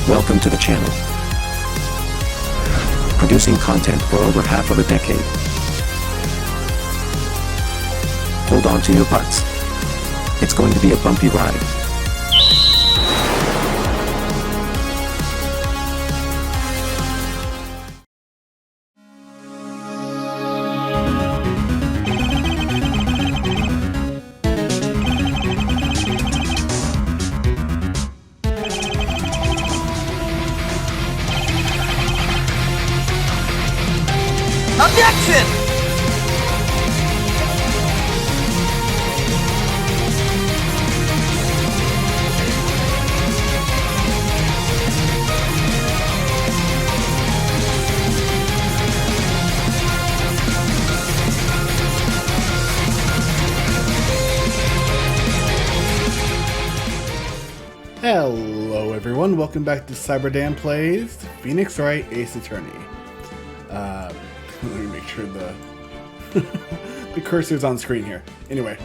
Welcome to the channel. Producing content for over half of a decade. Hold on to your butts. It's going to be a bumpy ride. Objection! Hello everyone, welcome back to CyberDan Plays Phoenix Wright Ace Attorney. Let me make sure the the cursor's on screen here. Anyway,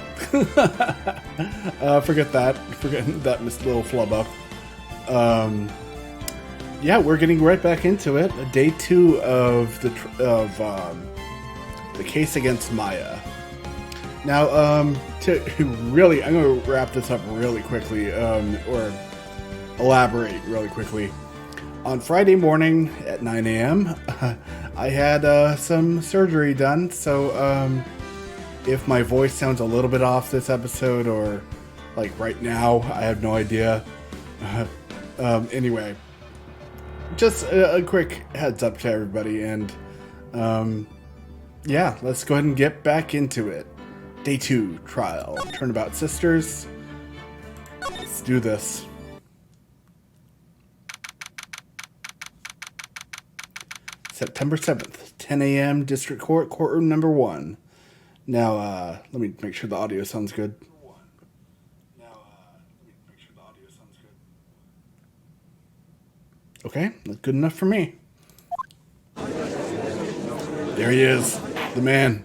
forget that little flub up. Yeah, we're getting right back into it. Day 2 of the case against Maya. Now, I'm going to wrap this up really quickly, or elaborate really quickly. On Friday morning at 9 a.m., I had some surgery done, so if my voice sounds a little bit off this episode, or like right now, I have no idea. Anyway, just a quick heads up to everybody, and yeah, let's go ahead and get back into it. Day 2 trial, Turnabout Sisters. Let's do this. September 7th, 10 a.m. District Court, Courtroom Number 1. Now, let me make sure the audio sounds good. Okay, that's good enough for me. There he is, the man.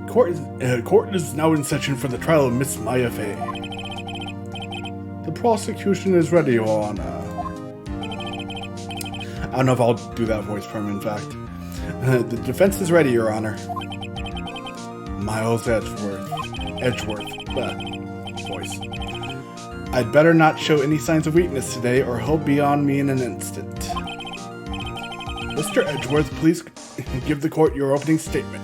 Court is now in session for the trial of Miss Maya Fey. The prosecution is ready, Your Honor. I don't know if I'll do that voice for him, in fact. The defense is ready, Your Honor. Miles Edgeworth. Voice. I'd better not show any signs of weakness today, or he'll be on me in an instant. Mr. Edgeworth, please give the court your opening statement.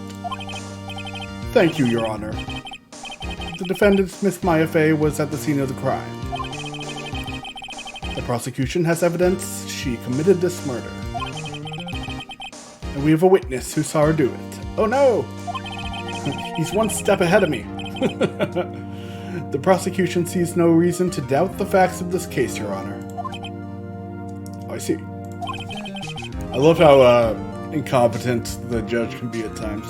Thank you, Your Honor. The defendant, Miss Maya Fey, was at the scene of the crime. The prosecution has evidence she committed this murder. And we have a witness who saw her do it. Oh no! He's one step ahead of me. The prosecution sees no reason to doubt the facts of this case, Your Honor. Oh, I see. I love how incompetent the judge can be at times.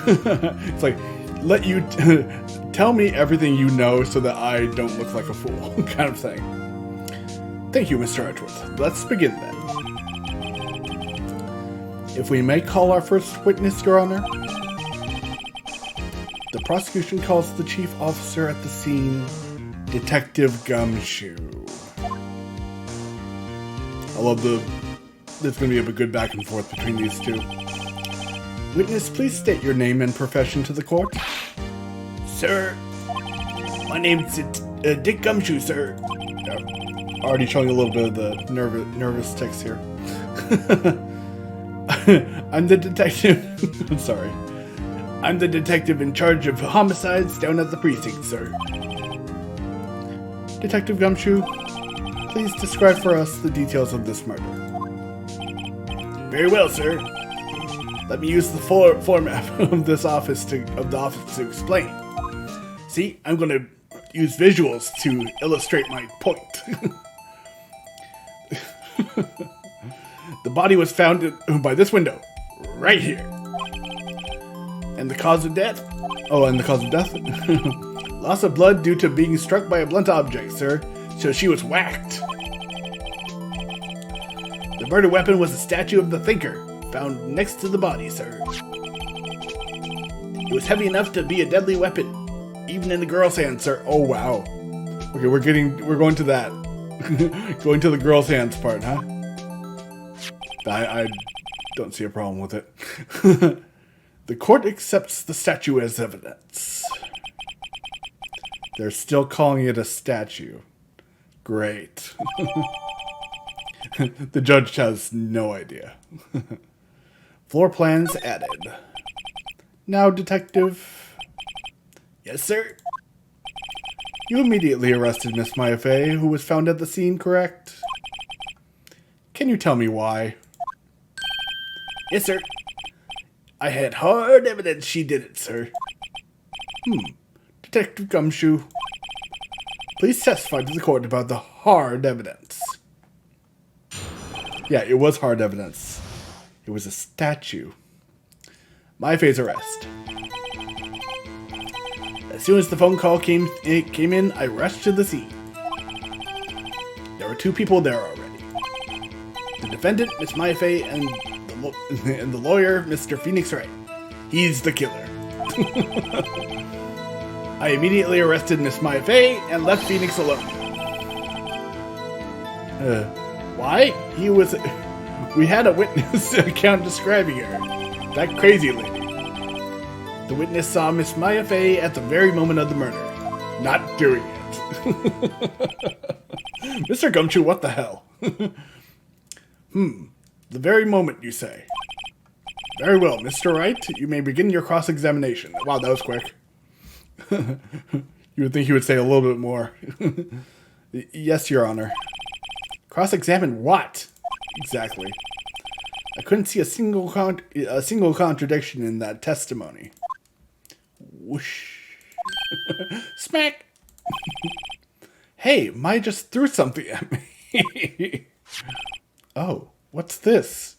It's like, let you tell me everything you know so that I don't look like a fool, kind of thing. Thank you, Mr. Edgeworth. Let's begin then. If we may call our first witness, Your Honor. The prosecution calls the chief officer at the scene, Detective Gumshoe. I love there's going to be a good back and forth between these two. Witness, please state your name and profession to the court. Sir, my name's Dick Gumshoe, sir. Already showing a little bit of the nervous tics here. I'm the detective. I'm sorry. I'm the detective in charge of homicides down at the precinct, sir. Detective Gumshoe, please describe for us the details of this murder. Very well, sir. Let me use the format of the office to explain. See, I'm going to use visuals to illustrate my point. The body was found by this window, right here. And the cause of death? Oh, and the cause of death? Loss of blood due to being struck by a blunt object, sir. So she was whacked. The murder weapon was a statue of the Thinker, found next to the body, sir. It was heavy enough to be a deadly weapon, even in a girl's hand, sir. Oh, wow. Okay, we're going to that. Going to the girl's hands part, huh? I don't see a problem with it. The court accepts the statue as evidence. They're still calling it a statue. Great. The judge has no idea. Floor plans added. Now, Detective. Yes, sir. You immediately arrested Miss Maya Fey, who was found at the scene, correct? Can you tell me why? Yes, sir. I had hard evidence she did it, sir. Detective Gumshoe, please testify to the court about the hard evidence. Yeah, it was hard evidence. It was a statue. Maya Fey's arrest. As soon as the phone call came in, I rushed to the scene. There were 2 people there already. The defendant, Miss Maya Fey, and the lawyer, Mr. Phoenix Wright. He's the killer. I immediately arrested Miss Maya Fey and left Phoenix alone. Why? We had a witness account describing her. That crazy lady. The witness saw Miss Maya Fey at the very moment of the murder, not doing it. Mr. Gumshoe, what the hell? The very moment, you say. Very well, Mr. Wright, you may begin your cross-examination. Wow, that was quick. You would think he would say a little bit more. Yes, Your Honor. Cross-examine what? Exactly. I couldn't see a single contradiction in that testimony. Whoosh. Smack! Hey, Maya just threw something at me. Oh, what's this?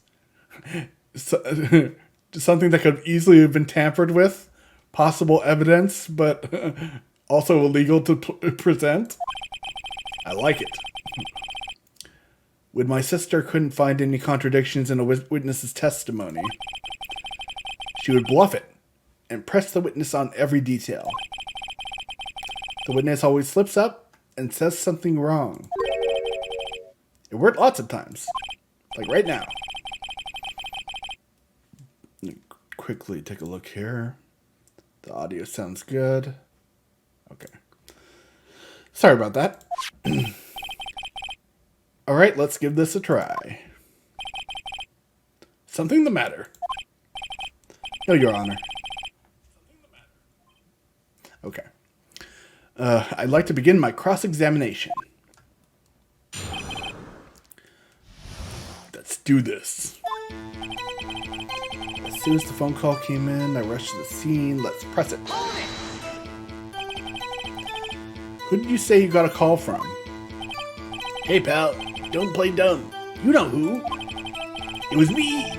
Something that could easily have been tampered with? Possible evidence, but also illegal to present? I like it. When my sister couldn't find any contradictions in a witness's testimony, she would bluff it and press the witness on every detail. The witness always slips up and says something wrong. It worked lots of times, like right now. Quickly take a look here. The audio sounds good. Okay. Sorry about that. All right, let's give this a try. Something the matter? No, Your Honor. Okay. I'd like to begin my cross-examination. Let's do this. As soon as the phone call came in, I rushed to the scene. Let's press it. Who did you say you got a call from? Hey, pal, don't play dumb. You know who. It was me.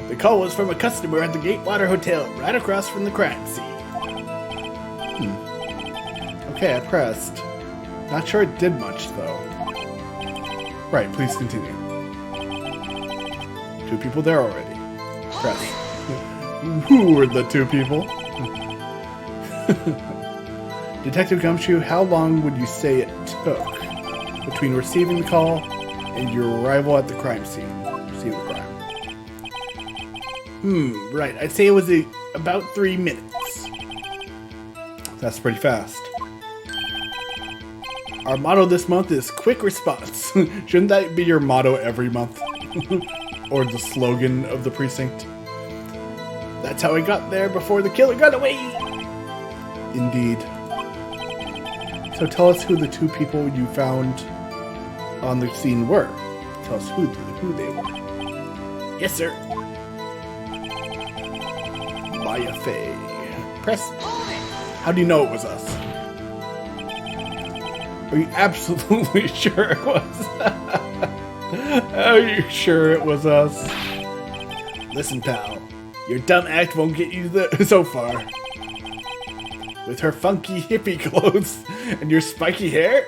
The call was from a customer at the Gatewater Hotel, right across from the crime scene. Okay, I pressed. Not sure it did much, though. Right, please continue. 2 people there already. Press. Who were the 2 people? Detective Gumshoe, how long would you say it took between receiving the call and your arrival at the crime scene? Scene of the crime. Right. I'd say it was about 3 minutes. That's pretty fast. Our motto this month is quick response. Shouldn't that be your motto every month? Or the slogan of the precinct? That's how I got there before the killer got away. Indeed. So tell us who the 2 people you found on the scene were. Tell us who they were. Yes, sir. Maya Fey. Press. How do you know it was us? Are you absolutely sure it was? Are you sure it was us? Listen, pal. Your dumb act won't get you so far. With her funky hippie clothes and your spiky hair,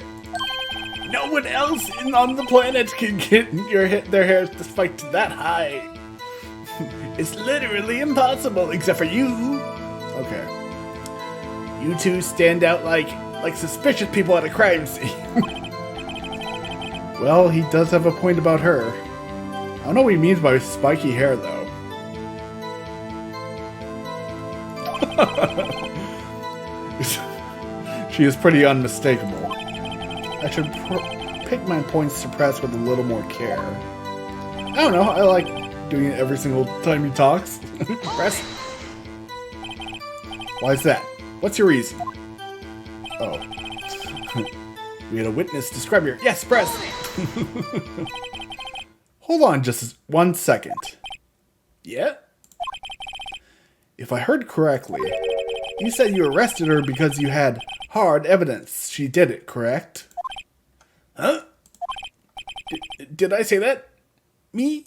no one else on the planet can get their hair spiked that high. It's literally impossible, except for you. Okay. You 2 stand out like suspicious people at a crime scene. Well, he does have a point about her. I don't know what he means by spiky hair, though. She is pretty unmistakable. I should pick my points to press with a little more care. I don't know, I like doing it every single time he talks. Press. Why is that? What's your reason? Oh. We had a witness describe your... Yes, press! Hold on just 1 second. Yeah? If I heard correctly, you said you arrested her because you had hard evidence she did it, correct? Huh? Did I say that? Me?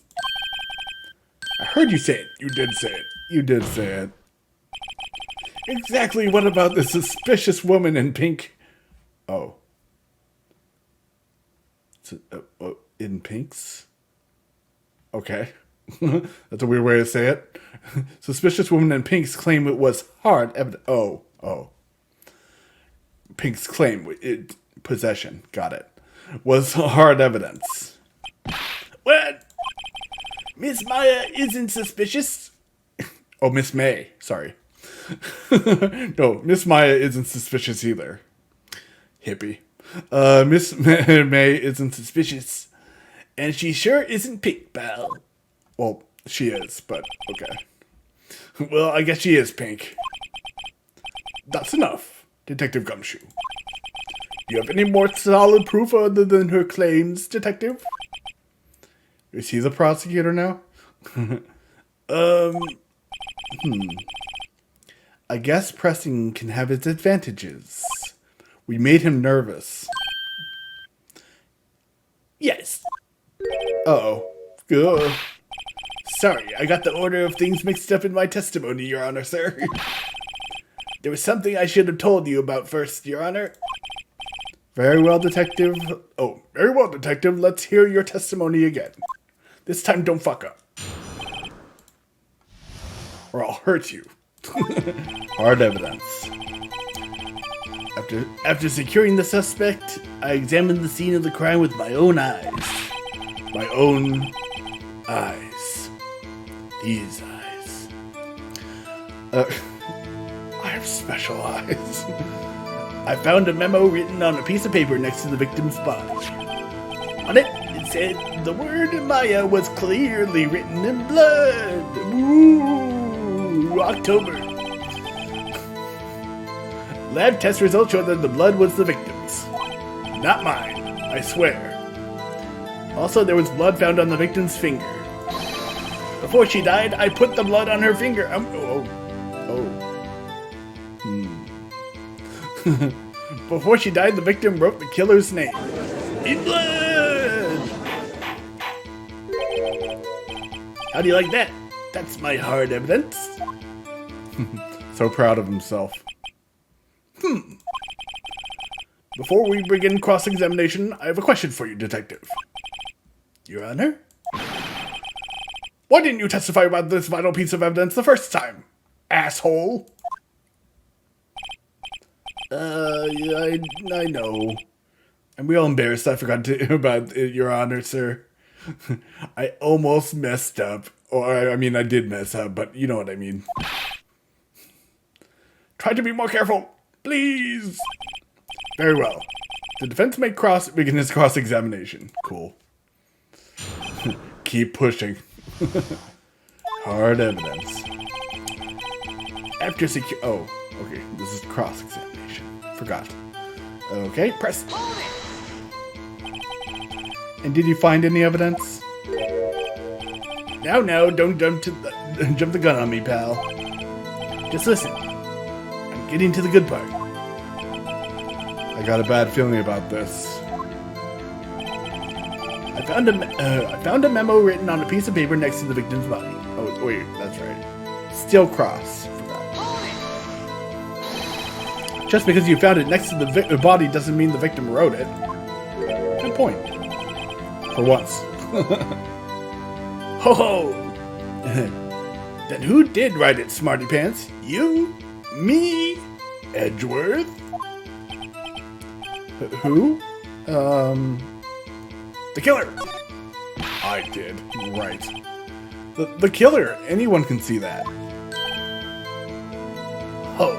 I heard you say it. You did say it. You did say it. Exactly what about the suspicious woman in pink? Oh. In pinks? Okay. That's a weird way to say it. Suspicious woman in pinks claim it was hard evidence. Oh. Pink's claim, possession, got it, was hard evidence. What? Miss Maya isn't suspicious? Oh, Miss May, sorry. No, Miss Maya isn't suspicious either. Hippie. Miss May isn't suspicious. And she sure isn't pink, pal. Well, she is, but okay. Well, I guess she is pink. That's enough, Detective Gumshoe. Do you have any more solid proof other than her claims, Detective? Is he the prosecutor now? I guess pressing can have its advantages. We made him nervous. Yes. Uh-oh. Ugh. Sorry, I got the order of things mixed up in my testimony, Your Honor, sir. There was something I should have told you about first, Your Honor. Very well, Detective. Oh, very well, Detective. Let's hear your testimony again. This time, don't fuck up. Or I'll hurt you. Hard evidence. After securing the suspect, I examined the scene of the crime with my own eyes. My own eyes. These eyes. I have special eyes. I found a memo written on a piece of paper next to the victim's body. On it, it said the word Maya was clearly written in blood. Ooh, October. Lab test results showed that the blood was the victim's. Not mine, I swear. Also, there was blood found on the victim's finger. Before she died, I put the blood on her finger. Before she died, the victim wrote the killer's name. In blood! How do you like that? That's my hard evidence. So proud of himself. Before we begin cross-examination, I have a question for you, Detective. Your Honor? Why didn't you testify about this vital piece of evidence the first time, asshole? I know. I'm real embarrassed I forgot about it, Your Honor, sir. I almost messed up. Or, I mean, I did mess up, but you know what I mean. Try to be more careful, please. Very well. The defense may begin his cross-examination. Cool. Keep pushing. Hard evidence. After oh, okay. This is cross-examination. Forgot. Okay, press. And did you find any evidence? No, don't jump the gun on me, pal. Just listen. I'm getting to the good part. I got a bad feeling about this. I found a memo written on a piece of paper next to the victim's body. Oh, wait, that's right. Still cross. Forgot. Just because you found it next to the body doesn't mean the victim wrote it. Good point. For once. Ho ho! Then who did write it, Smarty Pants? You? Me? Edgeworth? Who? The killer! I did. Right. The killer! Anyone can see that. Oh.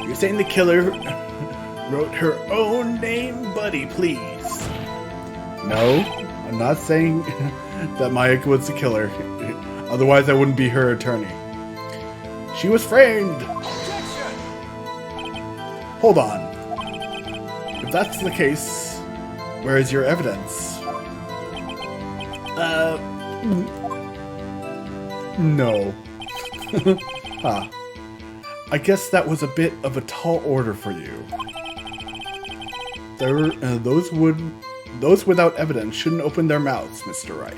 You're saying the killer wrote her own name, buddy, please? No, I'm not saying that Maya was the killer. Otherwise, I wouldn't be her attorney. She was framed! Objection! Hold on. If that's the case, where is your evidence? No. Huh. I guess that was a bit of a tall order for you. Those without evidence shouldn't open their mouths, Mr. Wright.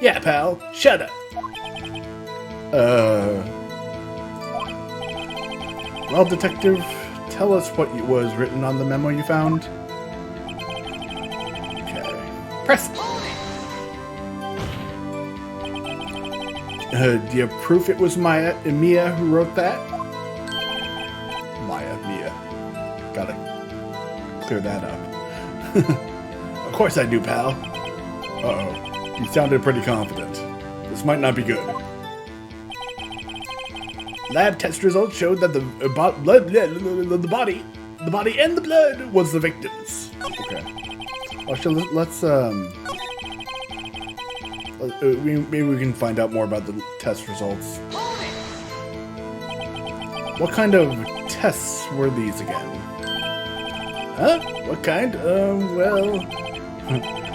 Yeah, pal. Shut up. Well, Detective, tell us what was written on the memo you found. Okay. Press. Do you have proof it was Mia who wrote that? Mia. Gotta clear that up. Of course I do, pal. Uh-oh. You sounded pretty confident. This might not be good. Lab test results showed that the body and the blood was the victim's. Okay. Well, let's maybe we can find out more about the test results. What kind of tests were these again? Huh? What kind? Well,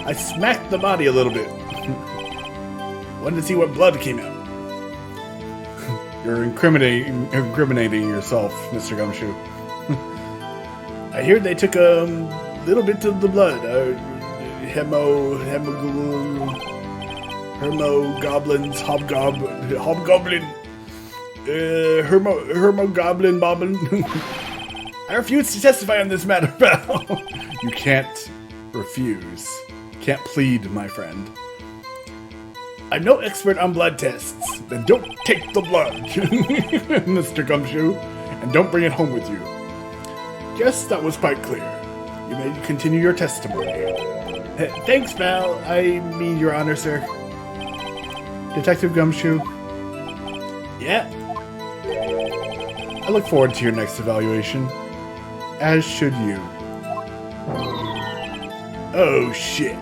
I smacked the body a little bit. Wanted to see what blood came out. You're incriminating yourself, Mr. Gumshoe. I hear they took a little bit of the blood. Hermogoblin, bobbin. I refuse to testify on this matter, pal. You can't refuse. Can't plead, my friend. I'm no expert on blood tests. Then don't take the blood, Mr. Gumshoe, and don't bring it home with you. Guess that was quite clear. You may continue your testimony. Thanks, pal. I mean, Your Honor, sir. Detective Gumshoe? Yeah? I look forward to your next evaluation. As should you. Oh, shit.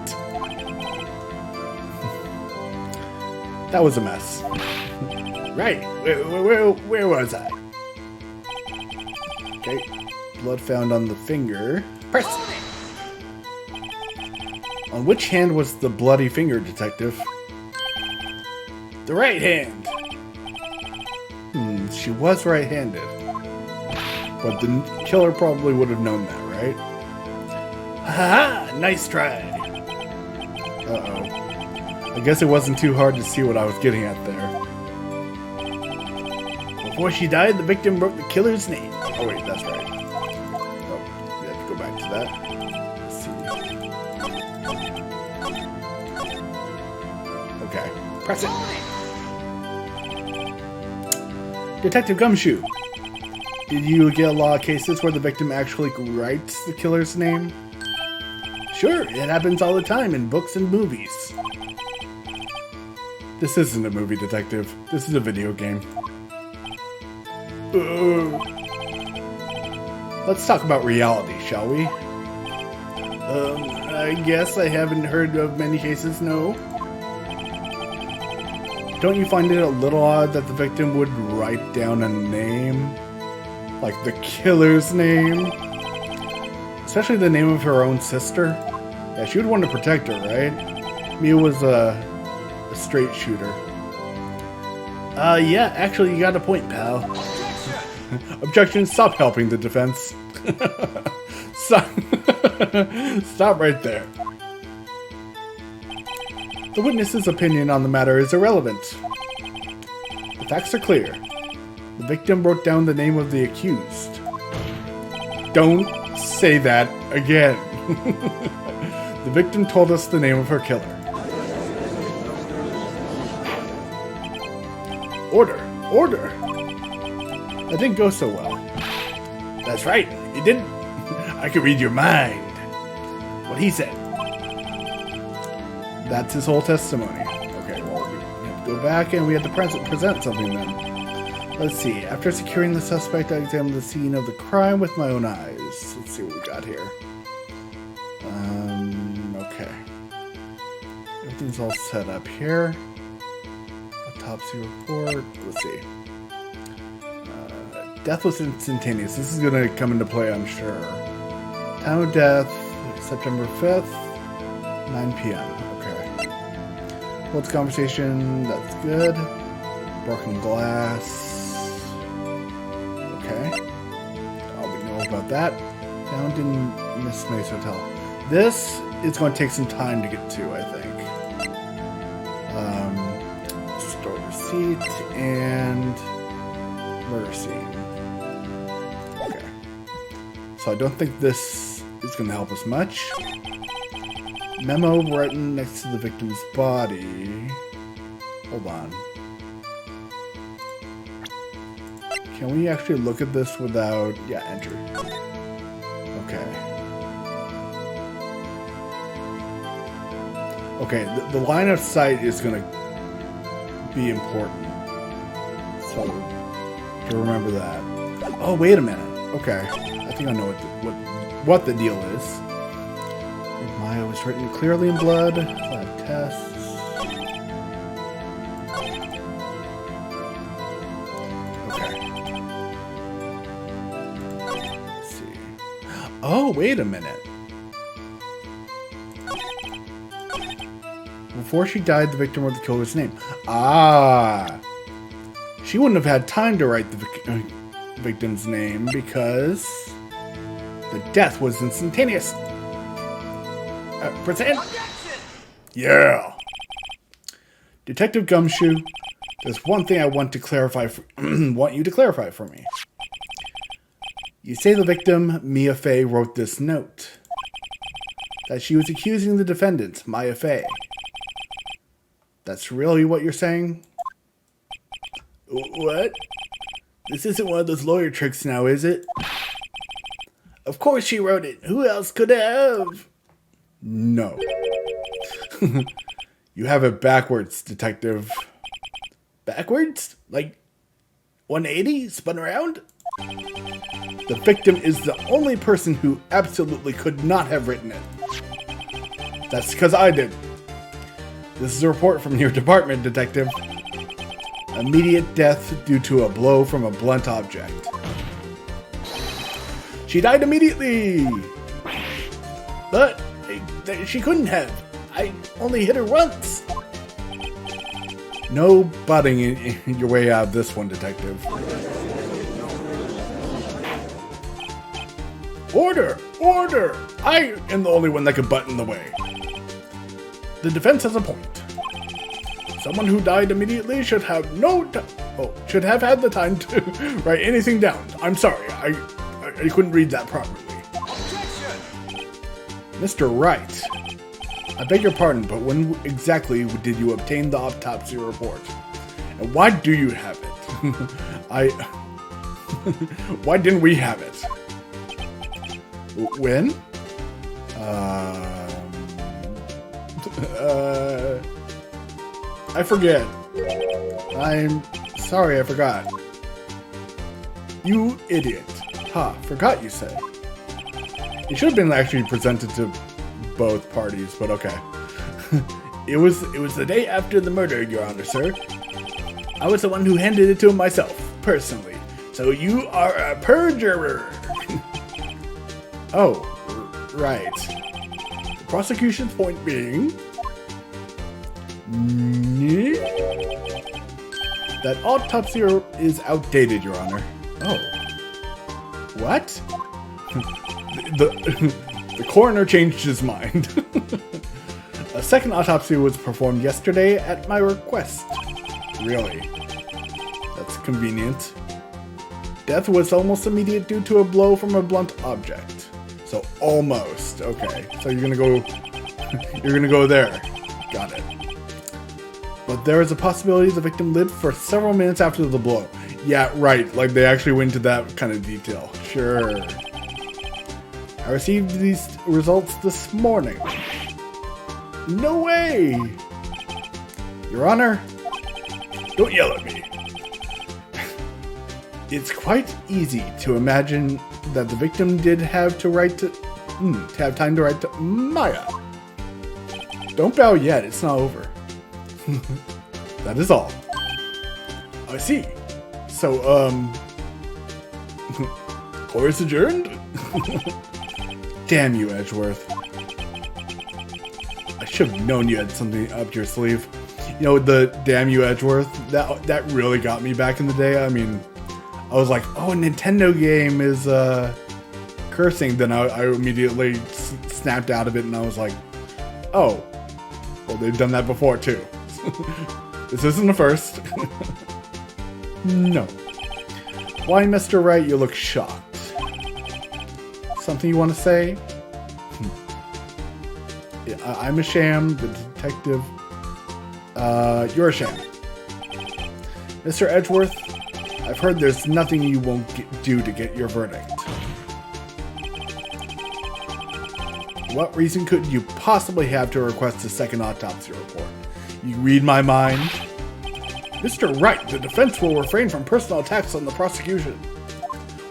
That was a mess. Right. Where was I? Okay. Blood found on the finger. Press! On which hand was the bloody finger, Detective? The right hand. She was right-handed. But the killer probably would have known that, right? Ha-ha! Nice try! Uh-oh. I guess it wasn't too hard to see what I was getting at there. Before she died, the victim wrote the killer's name. Oh wait, that's right. Oh, we have to go back to that. Let's see. Okay, press it. Detective Gumshoe, did you get a lot of cases where the victim actually writes the killer's name? Sure, it happens all the time in books and movies. This isn't a movie, Detective. This is a video game. Let's talk about reality, shall we? I guess I haven't heard of many cases, no. Don't you find it a little odd that the victim would write down a name? Like the killer's name? Especially the name of her own sister? Yeah, she would want to protect her, right? Mia was a straight shooter. Yeah, actually, you got a point, pal. Objection, stop helping the defense. Stop right there. The witness's opinion on the matter is irrelevant. The facts are clear. The victim wrote down the name of the accused. Don't say that again. The victim told us the name of her killer. Order! Order! That didn't go so well. That's right, it didn't. I could read your mind. what he said. That's his whole testimony. Okay, well, we have to go back and we have to present something then. Let's see. After securing the suspect, I examined the scene of the crime with my own eyes. Let's see what we got here. Okay. Everything's all set up here. Autopsy report. Let's see. Death was instantaneous. This is going to come into play, I'm sure. Time of death, September 5th, 9 p.m. Okay. What's conversation? That's good. Broken glass. Okay. All we know about that. Found in Miss May's hotel. This is going to take some time to get to, I think. Store receipt and murder scene. Okay. So I don't think this is going to help us much. Memo written next to the victim's body. Hold on. Can we actually look at this without... Yeah, enter. Okay. Okay, the line of sight is going to be important. So, to remember that. Oh, wait a minute. Okay. I think I know what the deal is. Maya was written clearly in blood. Lab tests. Okay. Let's see. Oh, wait a minute. Before she died, the victim wrote the killer's name. Ah! She wouldn't have had time to write the victim's name because the death was instantaneous. Present? Yeah! Detective Gumshoe, there's one thing I want to clarify want you to clarify for me. You say the victim, Mia Fey, wrote this note. That she was accusing the defendant, Maya Fey. That's really what you're saying? What? This isn't one of those lawyer tricks now, is it? Of course she wrote it. Who else could have? No. You have it backwards, detective. Backwards? Like 180? Spun around? The victim is the only person who absolutely could not have written it. That's because I did. This is a report from your department, detective. Immediate death due to a blow from a blunt object. She died immediately! But she couldn't have. I only hit her once. No butting your way out of this one, detective. Order! Order! I am the only one that could butt in the way. The defense has a point. Someone who died immediately should have should have had the time to write anything down. I'm sorry, I couldn't read that properly. Mr. Wright, I beg your pardon, but when exactly did you obtain the autopsy report? And why do you have it? Why didn't we have it? When? I forget. I'm sorry, I forgot. You idiot. Ha, forgot you say. It should have been actually presented to both parties, but okay. It was the day after the murder, Your Honor, sir. I was the one who handed it to him myself, personally. So you are a perjurer. Oh, right. The prosecution's point being that autopsy is outdated, Your Honor. Oh. What? The coroner changed his mind. A second autopsy was performed yesterday at my request. Really? That's convenient. Death was almost immediate due to a blow from a blunt object. So almost. Okay. So you're gonna go there. Got it. But there is a possibility the victim lived for several minutes after the blow. Yeah, right. Like they actually went into that kind of detail. Sure. I received these results this morning. No way! Your Honor, Don't yell at me. it's quite easy to imagine that the victim did have to have time to write to Maya. Don't bow yet, it's not over. That is all. I see. So, Court is adjourned? damn you, Edgeworth. I should have known you had something up your sleeve. You know, the damn you, Edgeworth, that really got me back in the day. I mean, I was like, oh, a Nintendo game is cursing. Then I immediately snapped out of it and I was like, oh, well, they've done that before too. This isn't the first. No. Why, Mr. Wright, you look shocked. Something you want to say? Yeah, I'm a sham, the detective. You're a sham. Mr. Edgeworth, I've heard there's nothing you won't do to get your verdict. What reason could you possibly have to request a second autopsy report? You read my mind? Mr. Wright, the defense will refrain from personal attacks on the prosecution.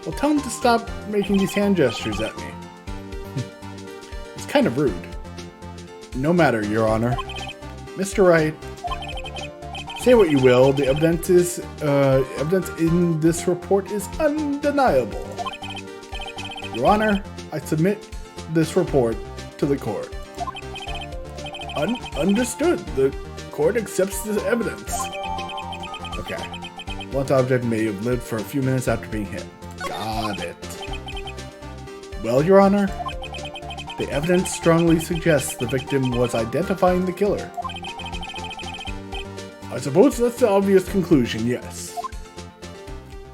Well, tell him to stop making these hand gestures at me. It's kind of rude. No matter, Your Honor. Mr. Wright, say what you will, the evidence in this report is undeniable. Your Honor, I submit this report to the court. Understood. The court accepts the evidence. Okay. Blunt object may have lived for a few minutes after being hit. Got it. Well, Your Honor, the evidence strongly suggests the victim was identifying the killer. I suppose that's the obvious conclusion, yes.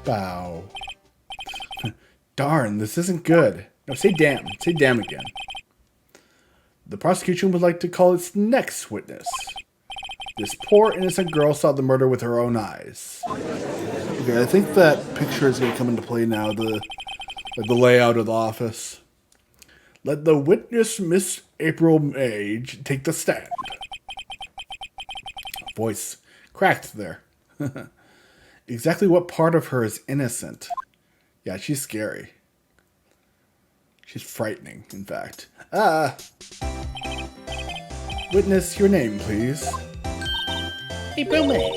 Bow. Darn, this isn't good. No, say damn. Say damn again. The prosecution would like to call its next witness. This poor innocent girl saw the murder with her own eyes. Okay, I think that picture is going to come into play now, the layout of the office. Let the witness, Miss April May, take the stand. Voice cracked there. Exactly what part of her is innocent? Yeah, she's scary. She's frightening, in fact. Witness, your name, please. April May,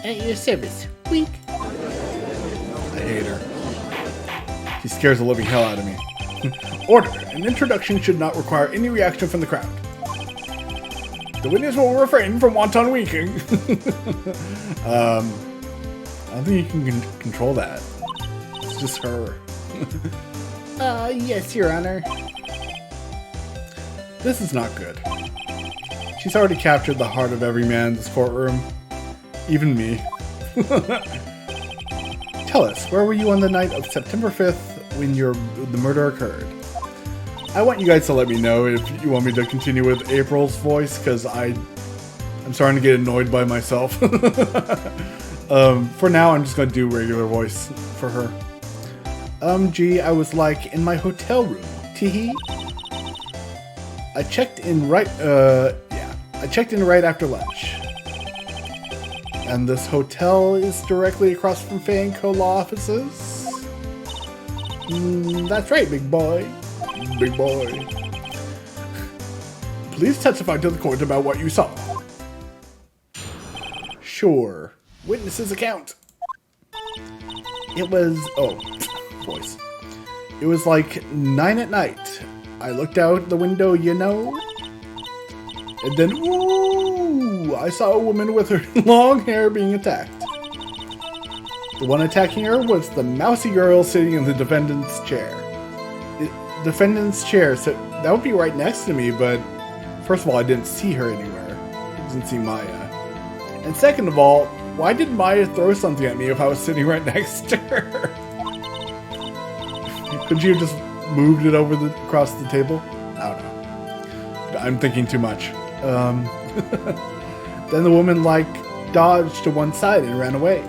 at your service. Wink. I hate her. She scares the living hell out of me. Order. An introduction should not require any reaction from the crowd. The witness will refrain from wanton winking. I don't think you can control that. It's just her. Yes, Your Honor. This is not good. She's already captured the heart of every man in this courtroom. Even me. Tell us, where were you on the night of September 5th when the murder occurred? I want you guys to let me know if you want me to continue with April's voice, because I'm starting to get annoyed by myself. For now, I'm just going to do regular voice for her. Gee, I was like in my hotel room. Teehee. I checked in right after lunch. And this hotel is directly across from Fanco Law offices? That's right, big boy. Big boy. Please testify to the court about what you saw. Sure. Witness's account. It was... oh, voice. It was like 9 at night. I looked out the window, you know. And then, ooh, I saw a woman with her long hair being attacked. The one attacking her was the mousy girl sitting in the defendant's chair. Defendant's chair, so that would be right next to me, but first of all, I didn't see her anywhere. I didn't see Maya. And second of all, why did Maya throw something at me if I was sitting right next to her? Could you have just moved it over across the table? I don't know. I'm thinking too much. Then the woman, dodged to one side and ran away.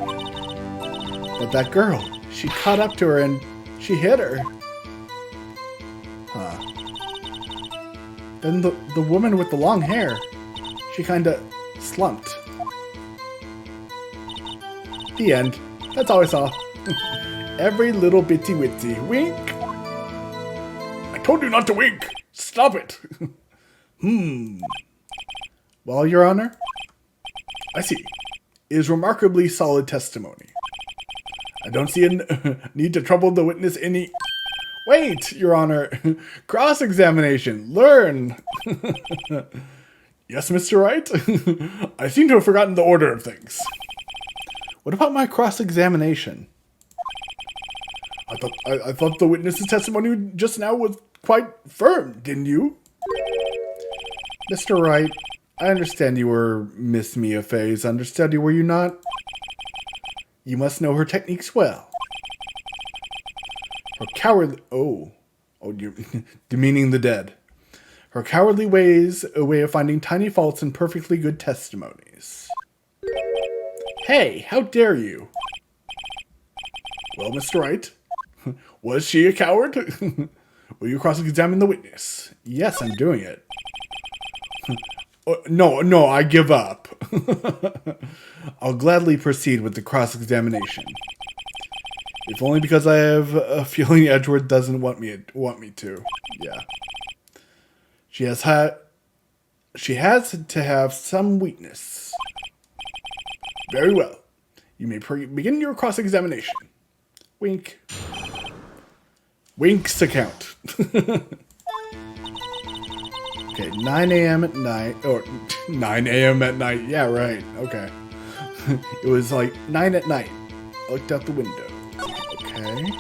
But that girl, she caught up to her and she hit her. Huh. Then the woman with the long hair, she kinda slumped. The end. That's all I saw. Every little bitty witsy. Wink! I told you not to wink! Stop it! Well, Your Honor, I see. It is remarkably solid testimony. I don't see a need to trouble the witness any... Wait, Your Honor. Cross-examination. Learn. Yes, Mr. Wright? I seem to have forgotten the order of things. What about my cross-examination? I thought the witness's testimony just now was quite firm, didn't you? Mr. Wright, I understand you were Miss Mia Fey's understudy, were you not? You must know her techniques well. Her coward... Oh, you're demeaning the dead. Her cowardly ways, a way of finding tiny faults in perfectly good testimonies. Hey, how dare you? Well, Mr. Wright, was she a coward? Will you cross-examine the witness? Yes, I'm doing it. No, I give up. I'll gladly proceed with the cross-examination. If only because I have a feeling Edgeworth doesn't want me to. Yeah. She has to have some weakness. Very well. You may begin your cross-examination. Wink. Wink's account. Okay, 9 a.m. at night. Or 9 a.m. at night. Yeah, right. Okay. It was like 9 at night. I looked out the window. Okay.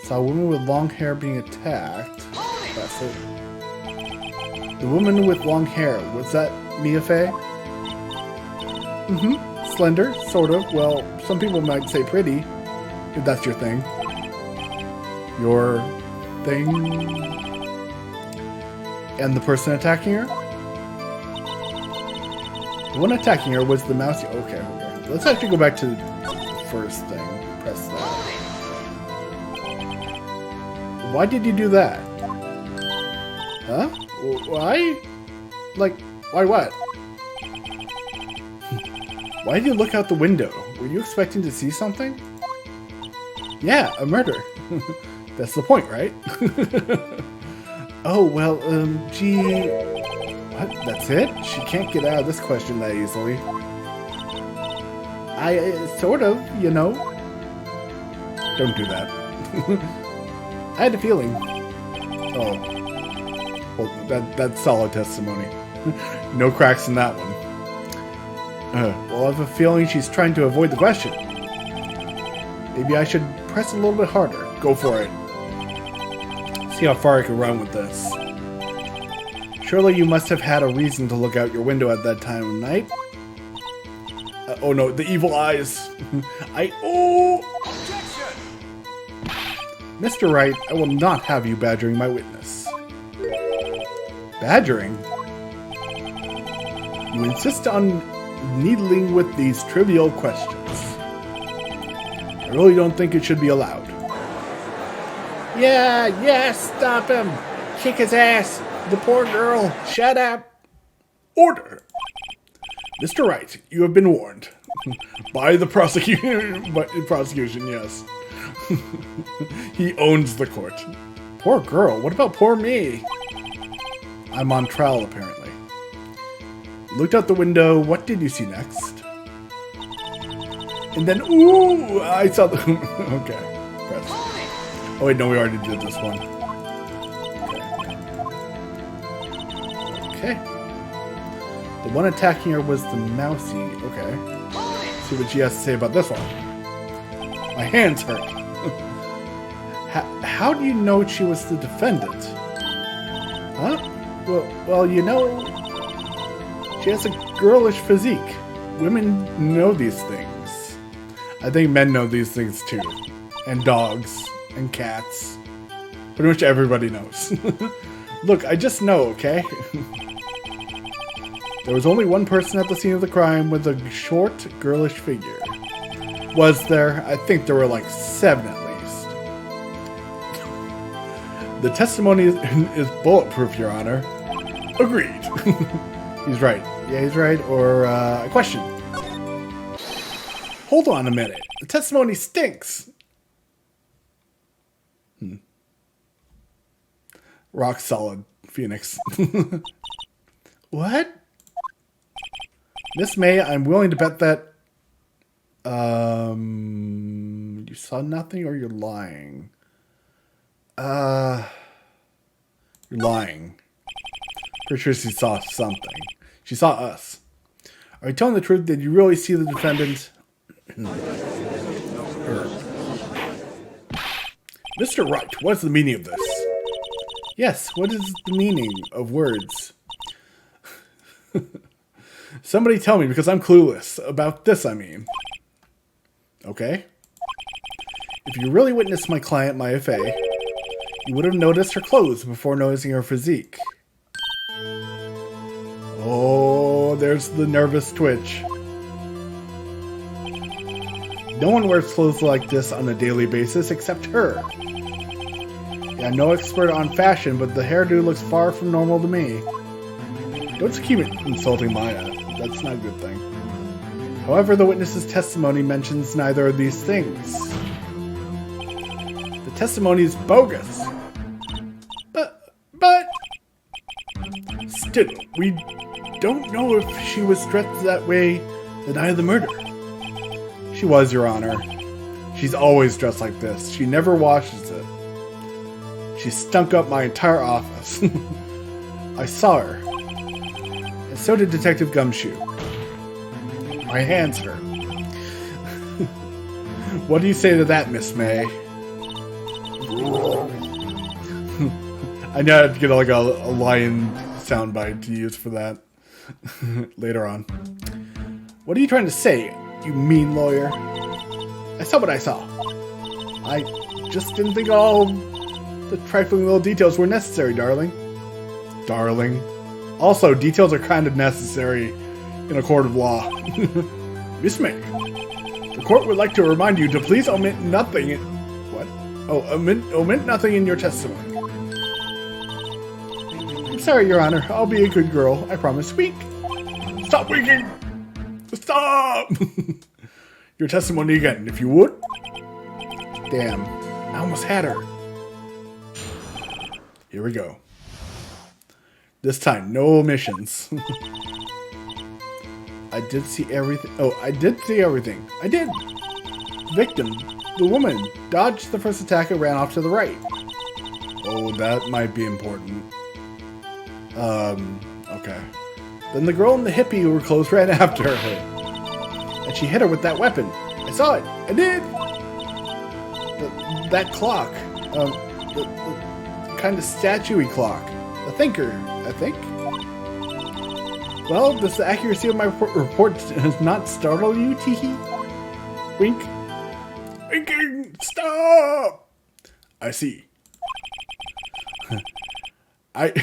Saw a woman with long hair being attacked. That's it. The woman with long hair, was that Mia Fey? Mm-hmm. Slender, sort of. Well, some people might say pretty, if that's your thing. Your thing? And the person attacking her? The one attacking her was the mousy. Okay. Let's actually go back to the first thing. Press that. Why did you do that? Huh? Why? Like, why what? Why did you look out the window? Were you expecting to see something? Yeah, a murder. That's the point, right? Oh, well, gee... What? That's it? She can't get out of this question that easily. Sort of, you know. Don't do that. I had a feeling. Oh. Well, that's solid testimony. No cracks in that one. Well, I have a feeling she's trying to avoid the question. Maybe I should press a little bit harder. Go for it. See how far I can run with this. Surely you must have had a reason to look out your window at that time of night. Oh no, the evil eyes. Objection! Mr. Wright, I will not have you badgering my witness. Badgering? You insist on needling with these trivial questions. I really don't think it should be allowed. Yeah, stop him! Kick his ass! The poor girl! Shut up! Order! Mr. Wright, you have been warned. By the prosecution, yes. He owns the court. Poor girl, what about poor me? I'm on trial, apparently. Looked out the window, what did you see next? And then, ooh, I saw the... Okay, press. Oh wait, no, we already did this one. Okay. The one attacking her was the mousy. Okay. See what she has to say about this one. My hands hurt. How do you know she was the defendant? Huh? Well, you know, she has a girlish physique. Women know these things. I think men know these things too. And dogs. And cats. Pretty much everybody knows. Look, I just know, okay? There was only one person at the scene of the crime with a short, girlish figure. Was there? I think there were like 7 at least. The testimony is bulletproof, Your Honor. Agreed. He's right. Yeah, he's right. Or a question. Hold on a minute. The testimony stinks. Rock solid, Phoenix. What? Miss May, I'm willing to bet that you saw nothing or you're lying. You're lying. Pretty sure she saw something. She saw us. Are you telling the truth? Did you really see the defendant? Mr. Wright, what's the meaning of this? Yes, what is the meaning of words? Somebody tell me, because I'm clueless. About this, I mean. Okay. If you really witnessed my client, Maya Fey, you would have noticed her clothes before noticing her physique. Oh, there's the nervous twitch. No one wears clothes like this on a daily basis except her. Yeah, I'm no expert on fashion, but the hairdo looks far from normal to me. Don't keep insulting Maya. That's not a good thing. However, the witness's testimony mentions neither of these things. The testimony is bogus. But... Still, we don't know if she was dressed that way the night of the murder. She was, Your Honor. She's always dressed like this. She never washes it. She stunk up my entire office. I saw her. And so did Detective Gumshoe. My hands hurt. What do you say to that, Miss May? I know I have to get like a lion soundbite to use for that later on. What are you trying to say, you mean lawyer? I saw what I saw. I just didn't think all the trifling little details were necessary, darling. Darling. Also, details are kind of necessary in a court of law. Miss May, the court would like to remind you to please omit nothing. What? Oh, omit nothing in your testimony. I'm sorry, Your Honor. I'll be a good girl. I promise. Weak. Stop winking! Stop! Your testimony again, if you would. Damn. I almost had her. Here we go. This time, no omissions. I did see everything. Oh, I did see everything. I did. The victim, the woman, dodged the first attack and ran off to the right. Oh, that might be important. Okay. Then the girl and the hippie who were close ran after her. And she hit her with that weapon. I saw it. I did. That clock. The kind of statue-y clock. The thinker, I think. Well, does the accuracy of my report not startle you, teehee? Wink. Winking! Stop! I see. I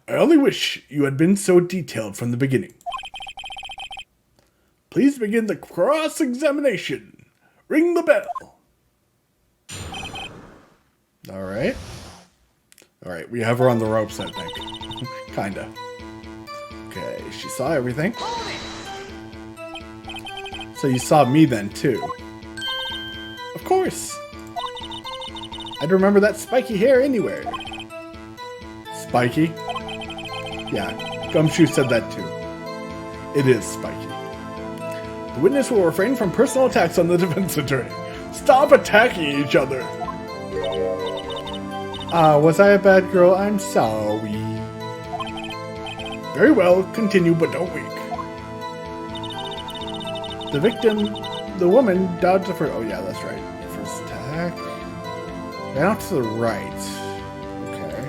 only wish you had been so detailed from the beginning. Please begin the cross-examination. Ring the bell. Alright. Alright, we have her on the ropes, I think. Kinda. Okay, she saw everything. So you saw me then, too. Of course. I'd remember that spiky hair anywhere. Spiky? Yeah, Gumshoe said that too. It is spiky. The witness will refrain from personal attacks on the defense attorney. Stop attacking each other! Was I a bad girl? I'm sorry. Very well, continue, but don't wink. The victim, the woman, dodged the first... Oh yeah, that's right. First attack. Ran off to the right. Okay.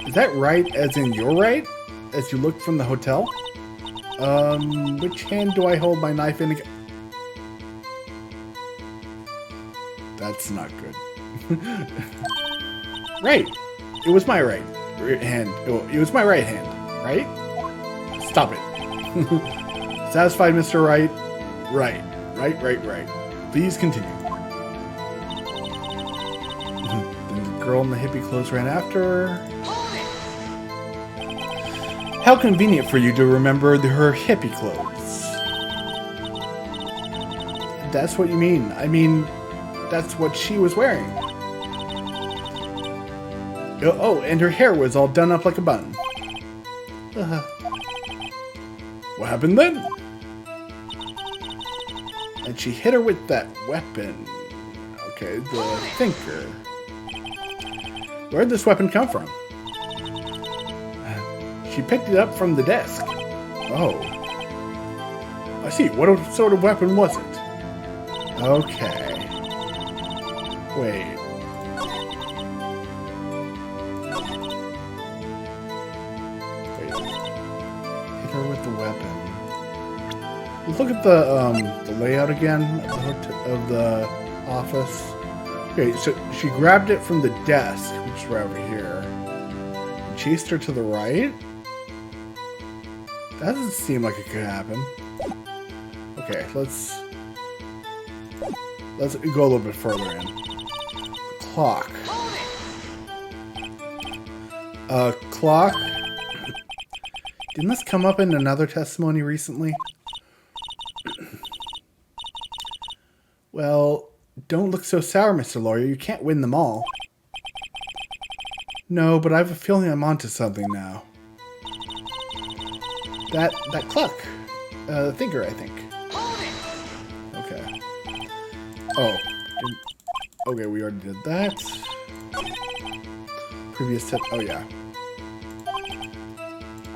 Is that right as in your right? As you look from the hotel? Which hand do I hold my knife in again? That's not good. Right. It was my right hand. It was my right hand, right? Stop it. Satisfied, Mr. Wright? Right. Right. Please continue. girl in the hippie clothes ran after her. How convenient for you to remember her hippie clothes. That's what you mean. I mean, that's what she was wearing. Oh, and her hair was all done up like a bun. What happened then? And she hit her with that weapon. Okay, the thinker. Where'd this weapon come from? She picked it up from the desk. Oh. I see. What sort of weapon was it? Okay. Wait. Hit her with the weapon. Look at the layout again of the office. Okay, so she grabbed it from the desk, which is right over here. And chased her to the right. That doesn't seem like it could happen. Okay, let's go a little bit further in. Clock. Clock. Didn't this come up in another testimony recently? Well, don't look so sour, Mr. Lawyer. You can't win them all. No, but I have a feeling I'm onto something now. That clock. Thinker, I think. Okay. Oh. Okay, we already did that. Previous step. Oh, yeah.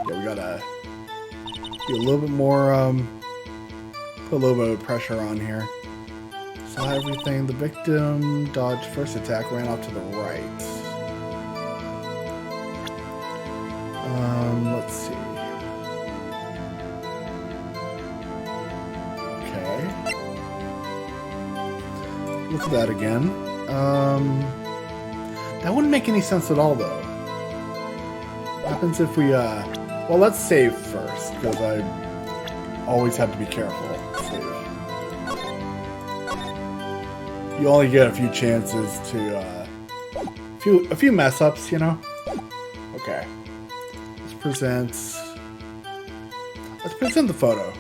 Yeah, we gotta be a little bit more, put a little bit of pressure on here. Saw everything. The victim dodged first attack, ran off to the right. Let's see. Okay. Look at that again. That wouldn't make any sense at all, though. What happens if we, well, let's save first, because I always have to be careful. Save. You only get a few chances to, a few mess ups, you know? Okay. Let's present the photo.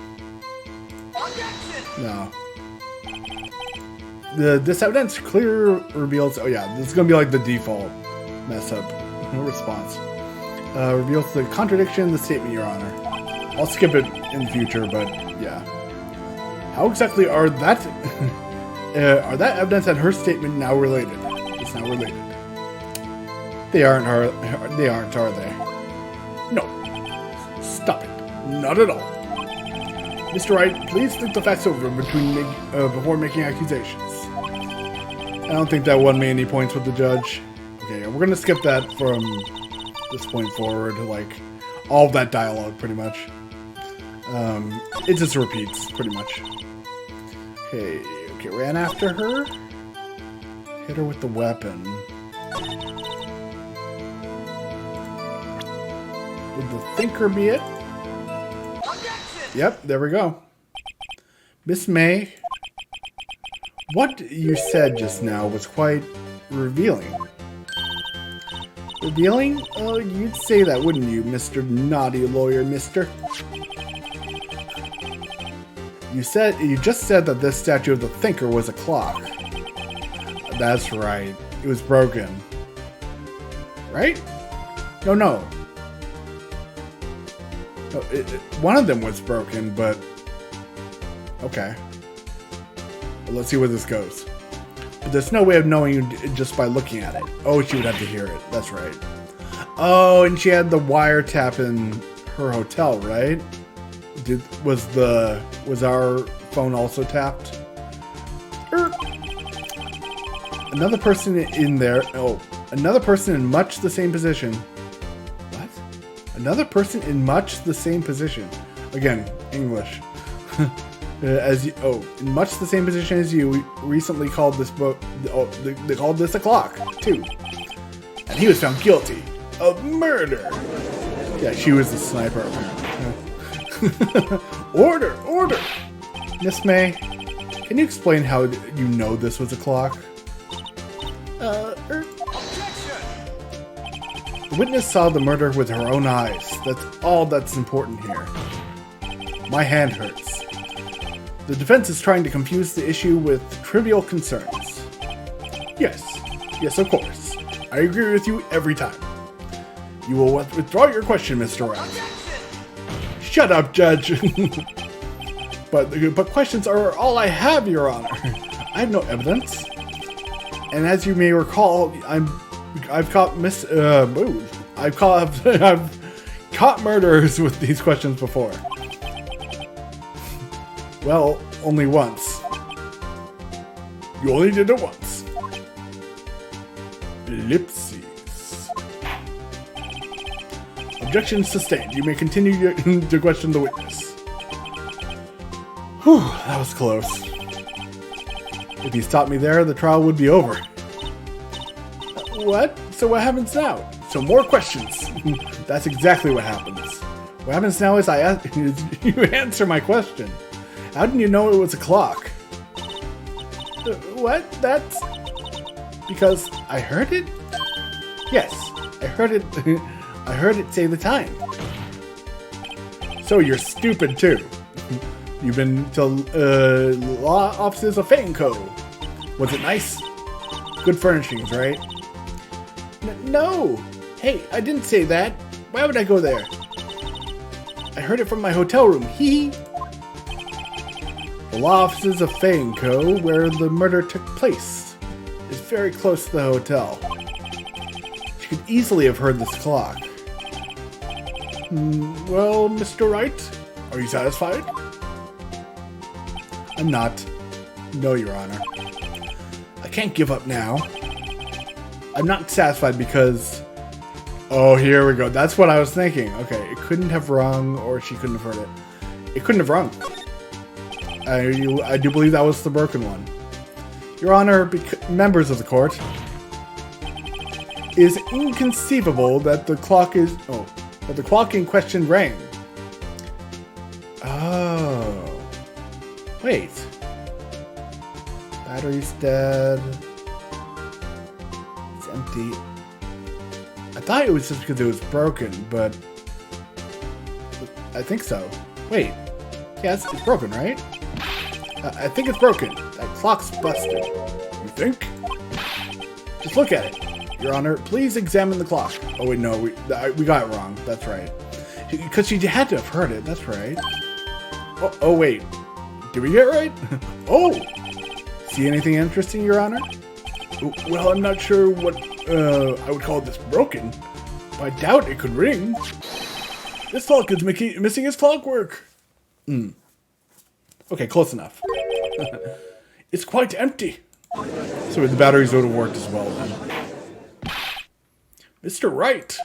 No. This evidence clear reveals, oh yeah, this is gonna be like the default mess up response. Reveals the contradiction in the statement, Your Honor. I'll skip it in the future, but yeah. How exactly are that are that evidence and her statement now related? It's now related. They aren't, are they? No. Stop it. Not at all. Mr. Wright, please think the facts over before making accusations. I don't think that won me any points with the judge. Okay, we're gonna skip that from this point forward, like all of that dialogue, pretty much. It just repeats, pretty much. Okay, ran after her. Hit her with the weapon. Would the thinker be it? Yep, there we go. Miss May, what you said just now was quite revealing. Revealing? Oh, you'd say that, wouldn't you, Mr. Naughty Lawyer, mister? You just said that this statue of the thinker was a clock. That's right. It was broken. Right? No. One of them was broken, but okay. Well, let's see where this goes. But there's no way of knowing just by looking at it. Oh, she would have to hear it. That's right. Oh, and she had the wiretap in her hotel, right? Was our phone also tapped? Another person in there. Oh, another person in much the same position. What? Another person in much the same position. Again, English. In much the same position as you, we recently called this book. Oh, they called this a clock too, and he was found guilty of murder. Yeah, she was the sniper. Order! Miss May, can you explain how you know this was a clock? The witness saw the murder with her own eyes. That's all that's important here. My hand hurts. The defense is trying to confuse the issue with trivial concerns. Yes, of course. I agree with you every time. You will withdraw your question, Mr. Wright. Shut up, Judge. But questions are all I have, Your Honor. I have no evidence. And as you may recall, I've caught murderers with these questions before. Well, only once. You only did it once. Ellipses. Objection sustained. You may continue to question the witness. Whew, that was close. If he stopped me there, the trial would be over. What? So what happens now? So more questions. That's exactly what happens. What happens now is you answer my question. How did you know it was a clock? What? That's... Because I heard it? Yes, I heard it. I heard it say the time. So you're stupid too. You've been to law offices of Fate & Co. Was it nice? Good furnishings, right? No! Hey, I didn't say that. Why would I go there? I heard it from my hotel room. Hee hee. The law offices of Fate & Co., where the murder took place, is very close to the hotel. She could easily have heard this clock. Well, Mr. Wright, are you satisfied? I'm not. No, Your Honor. I can't give up now. I'm not satisfied because... Oh, here we go. That's what I was thinking. Okay, it couldn't have rung, or she couldn't have heard it. It couldn't have rung. I do believe that was the broken one. Your Honor, members of the court, it is inconceivable that the clock is... Oh, that the clock in question rang. Oh. Wait. Battery's dead. It's empty. I thought it was just because it was broken, but... I think so. Wait. Yes, it's broken, right? I think it's broken. That clock's busted. You think? Just look at it. Your Honor, please examine the clock. Oh wait, no, we got it wrong. That's right. Because she had to have heard it. That's right. Oh wait. Did we get it right? Oh! See anything interesting, Your Honor? Well, I'm not sure what I would call this broken. But I doubt it could ring. This clock is missing its clockwork. Okay, close enough. It's quite empty. So the batteries would have worked as well then. Mr. Wright,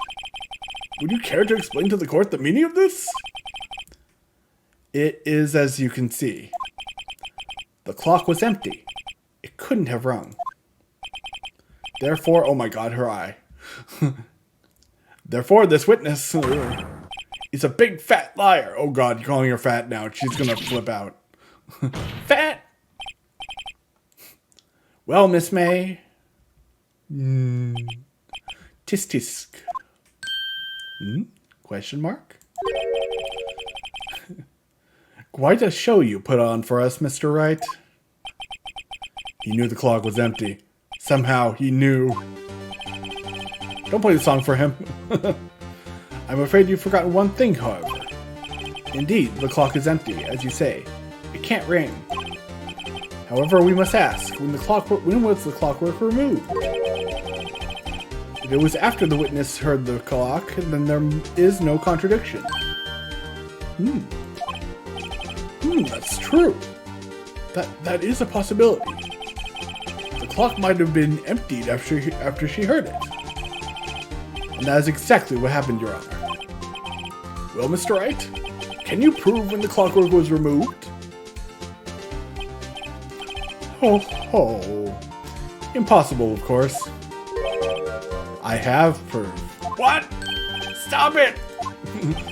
would you care to explain to the court the meaning of this? It is as you can see. The clock was empty. It couldn't have rung. Therefore, oh my god, her eye. Therefore, this witness is a big fat liar. Oh god, you're calling her fat now. She's gonna flip out. Fat! Well, Miss May. Tisk tisk. Question mark? Quite a show you put on for us, Mr. Wright. He knew the clock was empty. Somehow he knew. Don't play the song for him. I'm afraid you've forgotten one thing, however. Indeed, the clock is empty, as you say. It can't ring. However, we must ask, when was the clockwork removed? If it was after the witness heard the clock, then there is no contradiction. That's true. That is a possibility. The clock might have been emptied after she heard it. And that is exactly what happened, Your Honor. Well, Mr. Wright, can you prove when the clockwork was removed? Oh. Impossible, of course. I have proof. What? Stop it!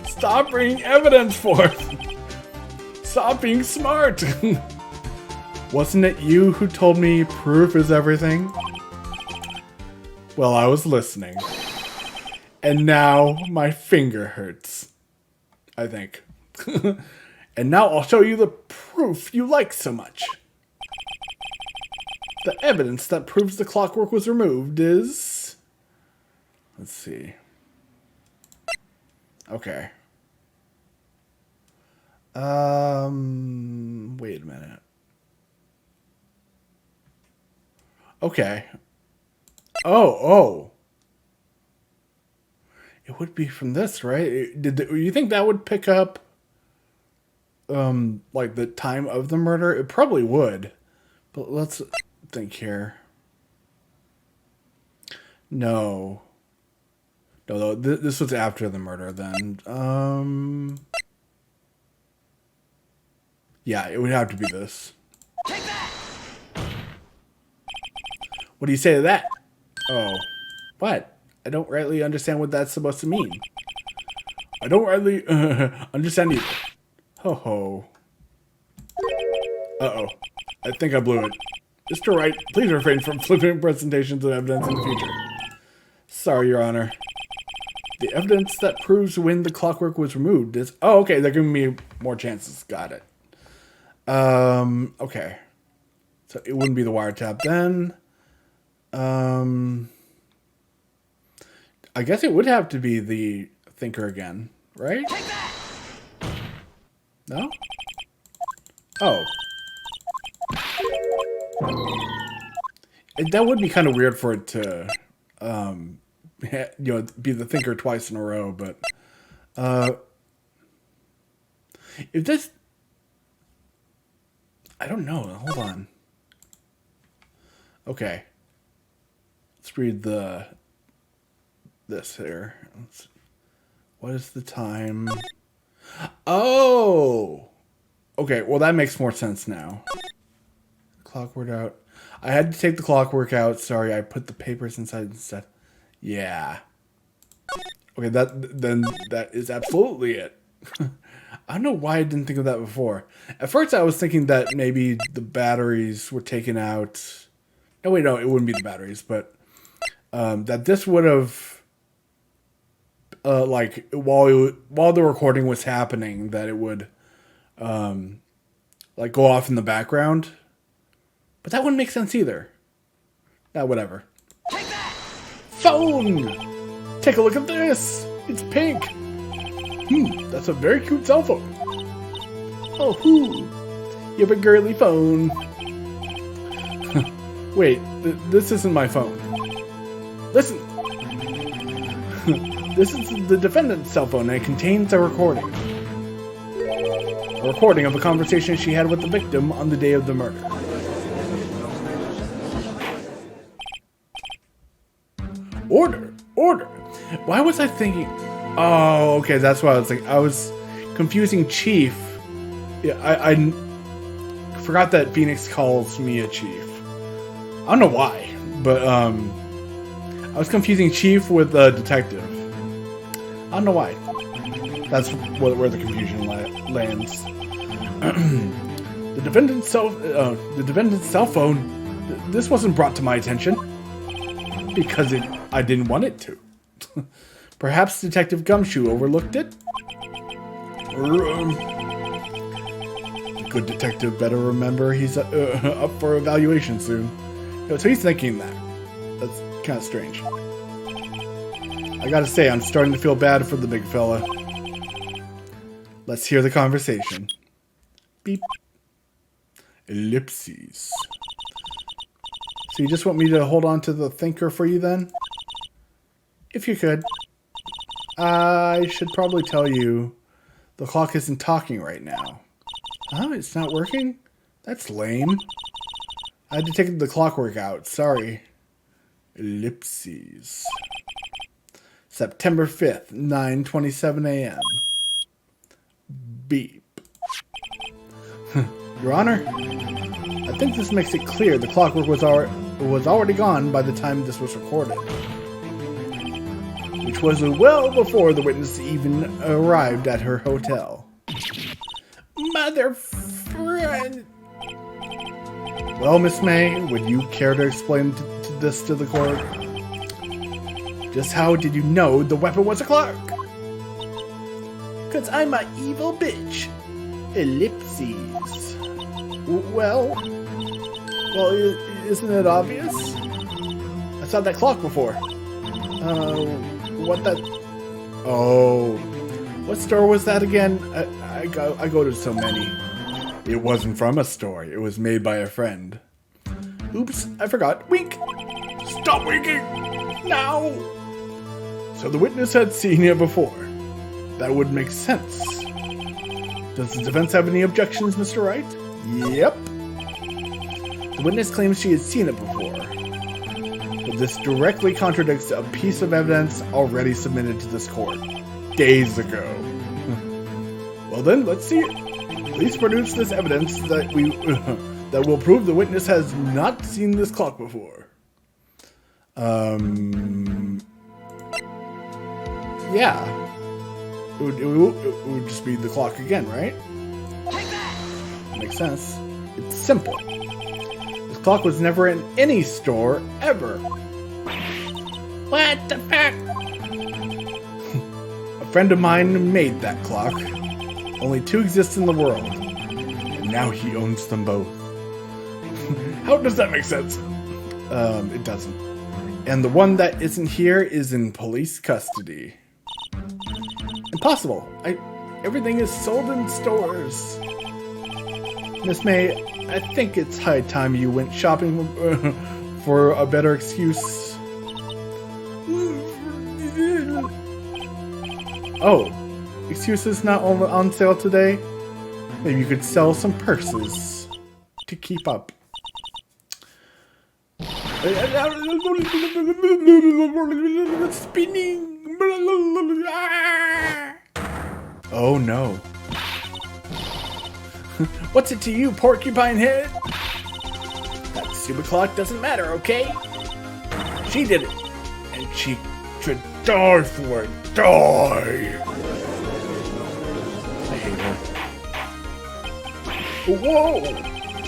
Stop bringing evidence forth! Stop being smart! Wasn't it you who told me proof is everything? Well, I was listening. And now my finger hurts. I think. And now I'll show you the proof you like so much. The evidence that proves the clockwork was removed is... Let's see. Okay. Wait a minute. Okay. Oh. It would be from this, right? You think that would pick up, like the time of the murder? It probably would. But let's think here. No, this was after the murder then. Yeah, it would have to be this. Take that! What do you say to that? Oh, what? I don't rightly understand what that's supposed to mean. I don't rightly understand either. Ho. Uh-oh. I think I blew it. Mr. Wright, please refrain from flipping presentations of evidence in the future. Sorry, Your Honor. The evidence that proves when the clockwork was removed is... Oh, okay, they're giving me more chances. Got it. Okay. So it wouldn't be the wiretap then. I guess it would have to be the thinker again, right? Take that! No? Oh. That would be kind of weird for it to, be the thinker twice in a row, but, if this, I don't know, hold on. Okay. Let's read this here. What is the time? Oh! Okay, well that makes more sense now. Clockwork out. I had to take the clockwork out. Sorry, I put the papers inside instead. Yeah. Okay, that is absolutely it. I don't know why I didn't think of that before. At first I was thinking that maybe the batteries were taken out. No, wait, no, it wouldn't be the batteries, but that this would have, like, while the recording was happening, that it would, like, go off in the background. But that wouldn't make sense either. Whatever. Take that! Phone! Take a look at this! It's pink! That's a very cute cell phone. Oh, you have a girly phone. Wait, this isn't my phone. Listen! This is the defendant's cell phone, and it contains a recording. A recording of a conversation she had with the victim on the day of the murder. Order! Why was I thinking... Oh, okay, that's why I was like... I was confusing Chief. Yeah, I forgot that Phoenix calls me a Chief. I don't know why, but I was confusing Chief with Detective. I don't know why. That's where the confusion lands. The defendant's cell phone. This wasn't brought to my attention because I didn't want it to. Perhaps Detective Gumshoe overlooked it? Or, the good detective better remember he's up for evaluation soon. So he's thinking that. That's kind of strange. I gotta say, I'm starting to feel bad for the big fella. Let's hear the conversation. Beep. Ellipses. So you just want me to hold on to the thinker for you then? If you could. I should probably tell you the clock isn't talking right now. Huh? It's not working? That's lame. I had to take the clockwork out. Sorry. Ellipses. September 5th, 9:27 a.m. Beep. Your Honor, I think this makes it clear the clockwork was already gone by the time this was recorded. Which was well before the witness even arrived at her hotel. Mother friend. Well, Miss May, would you care to explain this to the court? Just how did you know the weapon was a clock? Cause I'm a evil bitch. Ellipses. Well, isn't it obvious? I saw that clock before. What that? Oh, what store was that again? I go to so many. It wasn't from a store. It was made by a friend. Oops, I forgot. Wink. Stop winking now. So the witness had seen it before. That would make sense. Does the defense have any objections, Mr. Wright? Yep. The witness claims she has seen it before. But this directly contradicts a piece of evidence already submitted to this court days ago. Well then, let's see it. Please produce this evidence that that will prove the witness has not seen this clock before. Yeah. It would just be the clock again, right? Makes sense. It's simple. This clock was never in any store, ever. What the fuck? A friend of mine made that clock. Only 2 exist in the world. And now he owns them both. How does that make sense? It doesn't. And the one that isn't here is in police custody. Impossible. Everything is sold in stores. Miss May, I think it's high time you went shopping for a better excuse. Oh, excuses not on sale today? Maybe you could sell some purses to keep up. Spinning. Oh no. What's it to you, porcupine head? That stupid clock doesn't matter, okay? She did it. And she should die for it. Die! I hate her. Whoa!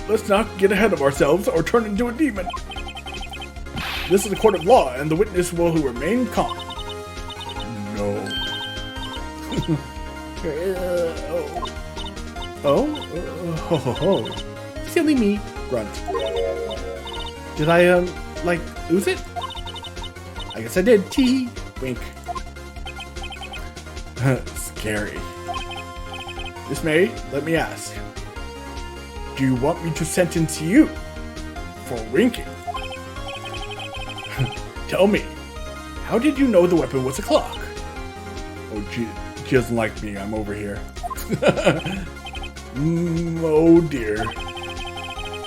Let's not get ahead of ourselves or turn into a demon. This is a court of law, and the witness will remain calm. No. Oh. Silly me. Grunt. Did I, lose it? I guess I did. Tee. Wink. Scary. Miss May, let me ask. Do you want me to sentence you for winking? Tell me, how did you know the weapon was a clock? Oh, she doesn't like me. I'm over here. Oh dear.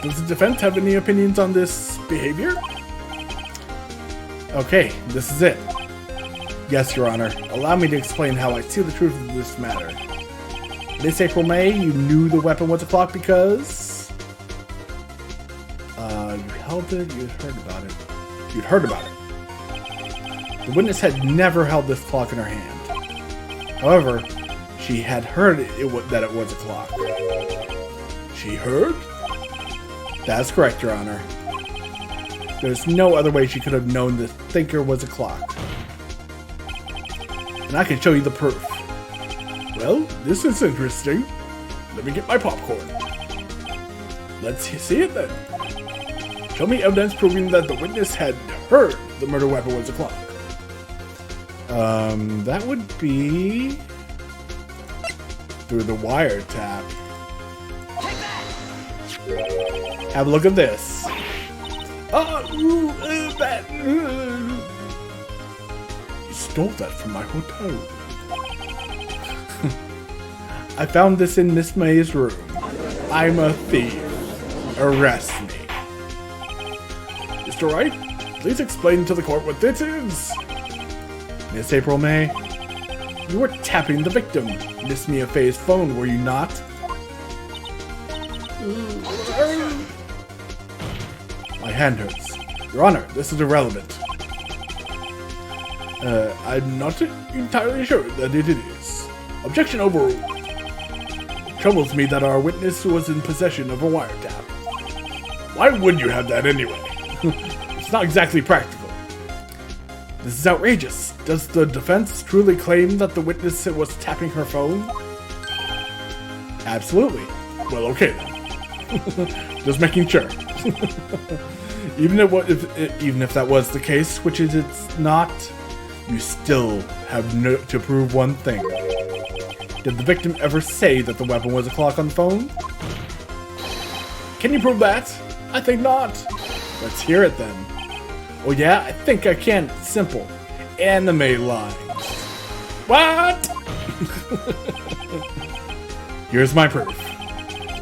Does the defense have any opinions on this behavior? Okay, this is it. Yes, Your Honor. Allow me to explain how I see the truth of this matter. Miss April May, you knew the weapon was a clock because... you held it, you'd heard about it. You'd heard about it. The witness had never held this clock in her hand. However, she had heard that it was a clock. She heard? That's correct, Your Honor. There's no other way she could have known the thinker was a clock. And I can show you the proof. Well, this is interesting. Let me get my popcorn. Let's see it then. Show me evidence proving that the witness had heard the murder weapon was a clock. That would be through the wiretap. Have a look at this. You stole that from my hotel. I found this in Miss May's room. I'm a thief. Arrest me. Mr. Wright, please explain to the court what this is. Miss April May, you were tapping the victim, Miss Mia Fey's phone, were you not? My hand hurts. Your Honor, this is irrelevant. I'm not entirely sure that it is. Objection overruled. It troubles me that our witness was in possession of a wiretap. Why would you have that anyway? It's not exactly practical. This is outrageous. Does the defense truly claim that the witness was tapping her phone? Absolutely. Well, okay then. Just making sure. Even if that was the case, which is it's not, you still have to prove one thing. Did the victim ever say that the weapon was a clock on the phone? Can you prove that? I think not. Let's hear it then. Oh yeah, I think I can. It's simple. Anime lines. What? Here's my proof.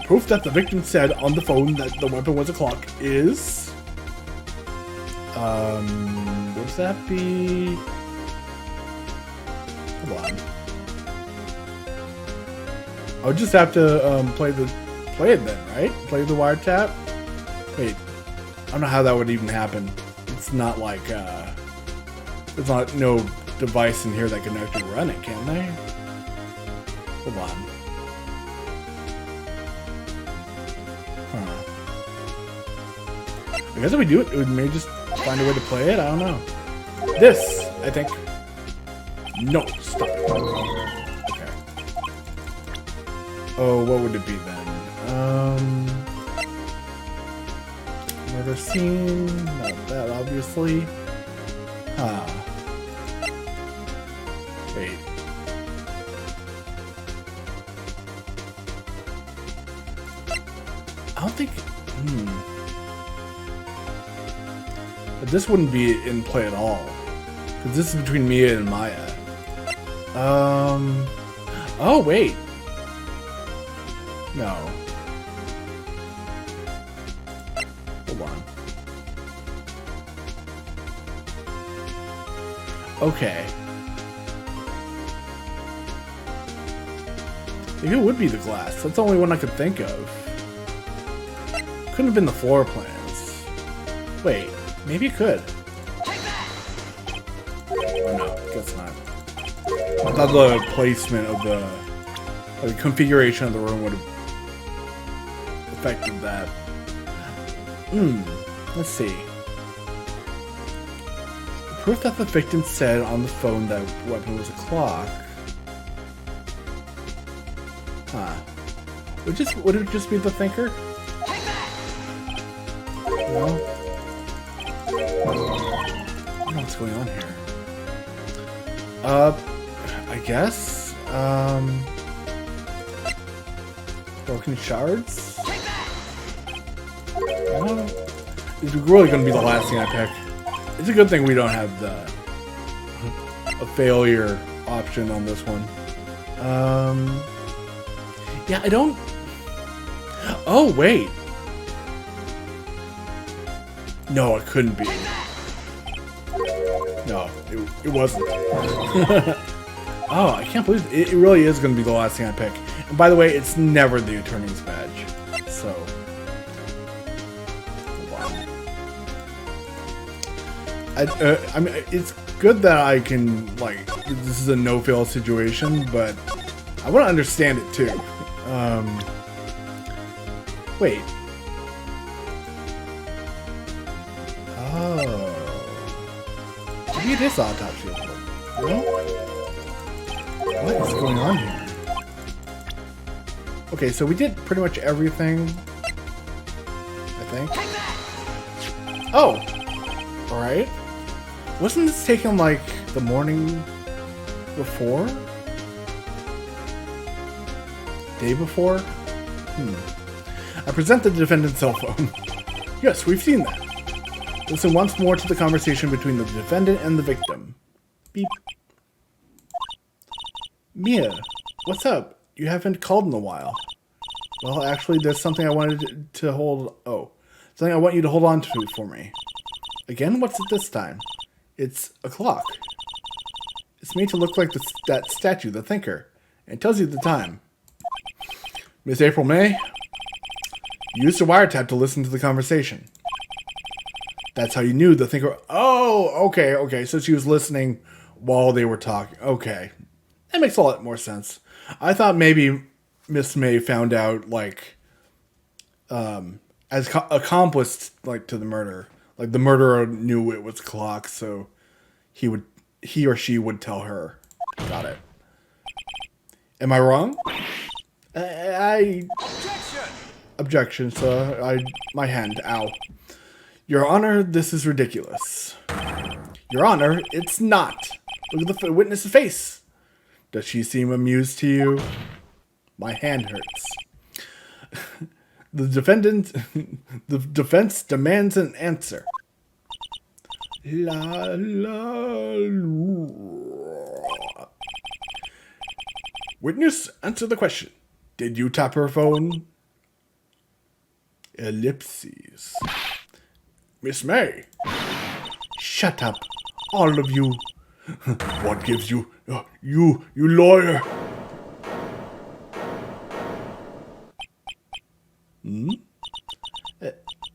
Proof that the victim said on the phone that the weapon was a clock is... what does that be? Hold on. I'll just have to play it then, right? Play the wiretap. Wait, I don't know how that would even happen. It's not like there's not no device in here that can actually run it, can they? Hold on. Huh. I guess if we do it, we may just find a way to play it. I don't know. This, I think. No, stop it. Okay. Oh, what would it be then? Murder scene. Not that, obviously. Wait. I don't think. But this wouldn't be in play at all, because this is between Mia and Maya. Oh wait. No. Hold on. Okay. Maybe it would be the glass. That's the only one I could think of. Couldn't have been the floor plans. Wait, maybe it could. Oh, no, I guess not. I thought the placement of the configuration of the room would have affected that. Let's see. Proof that the victim said on the phone that weapon was a clock. Huh. Would it just be the thinker? No? I don't know what's going on here. I guess? Broken shards? It's really gonna be the last thing I pick. It's a good thing we don't have a failure option on this one. Yeah, I don't... Oh, wait. No, it couldn't be. No, it wasn't. Oh, I can't believe it really is going to be the last thing I pick. And by the way, it's never the attorney's badge. So... I mean, it's good that I can, like, this is a no-fail situation, but I want to understand it too. Wait. Oh. Maybe it is autopsy report. No? What is going on here? Okay, so we did pretty much everything, I think. Oh! Alright. Wasn't this taken, like, the morning before? Day before? I present the defendant's cell phone. Yes, we've seen that. Listen once more to the conversation between the defendant and the victim. Beep. Mia, what's up? You haven't called in a while. Well, actually, there's something I wanted to hold... Oh. Something I want you to hold on to for me. Again? What's it this time? It's a clock. It's made to look like that statue, the thinker. And it tells you the time. Miss April May, use the wiretap to listen to the conversation. That's how you knew the thinker... Oh, okay. So she was listening while they were talking. Okay. That makes a lot more sense. I thought maybe Miss May found out, like, as accomplice, like, to the murder. Like, the murderer knew it was clock, so he or she would tell her. Got it. Am I wrong? Objection, sir. My hand. Ow. Your Honor, this is ridiculous. Your Honor, it's not. Look at the witness's face. Does she seem amused to you? My hand hurts. The defense demands an answer. La la. Witness, answer the question. Did you tap her phone? Ellipses. Miss May. Shut up, all of you. What gives you, you lawyer?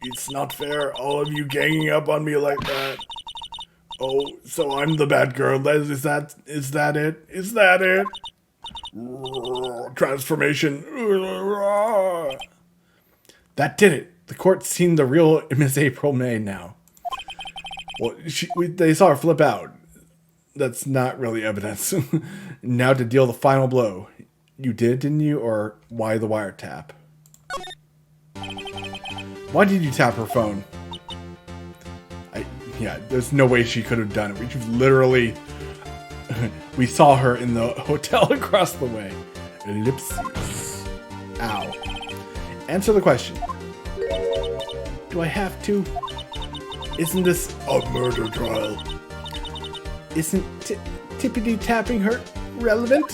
It's not fair, all of you ganging up on me like that. Oh, so I'm the bad girl. Is that it? Is that it? Transformation. That did it. The court's seen the real Miss April May now. Well, they saw her flip out. That's not really evidence. Now to deal the final blow. You did, didn't you? Or why the wiretap? Why did you tap her phone? Yeah, there's no way she could have done it. We literally... we saw her in the hotel across the way. Ellipses. Ow. Answer the question. Do I have to? Isn't this a murder trial? Isn't tippity tapping her relevant?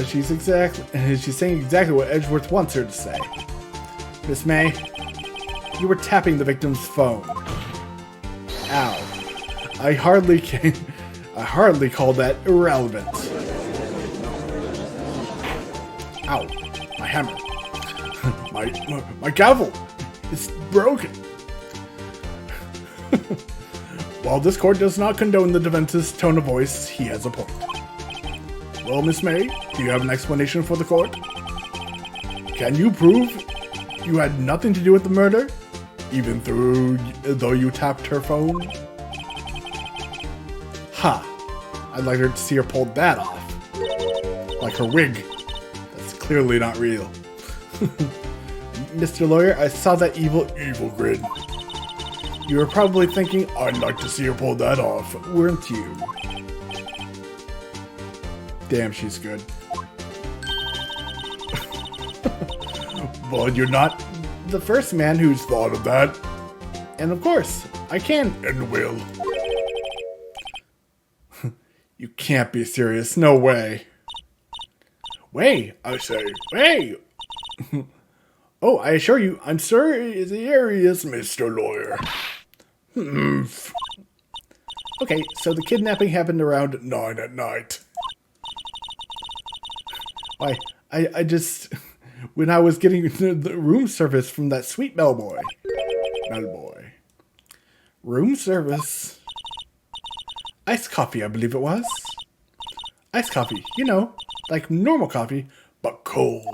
She's saying exactly what Edgeworth wants her to say. Miss May, you were tapping the victim's phone. Ow. I hardly call that irrelevant. Ow. My hammer. my gavel. It's broken. While this court does not condone the defense's tone of voice, he has a point. Well, Miss May, do you have an explanation for the court? Can you prove you had nothing to do with the murder, even though you tapped her phone? Ha! I'd like her to see her pull that off. Like her wig. That's clearly not real. Mr. Lawyer, I saw that evil grin. You were probably thinking, I'd like to see her pull that off, weren't you? Damn, she's good. Well, you're not the first man who's thought of that. And of course, I can and will. You can't be serious. No way. Way, I say. Way. Oh, I assure you, I'm serious, Mr. Lawyer. Okay, so the kidnapping happened around 9 at night. Why, I just... When I was getting the room service from that sweet bellboy. Bellboy. Room service. Iced coffee, I believe it was. Iced coffee, you know, like normal coffee, but cold.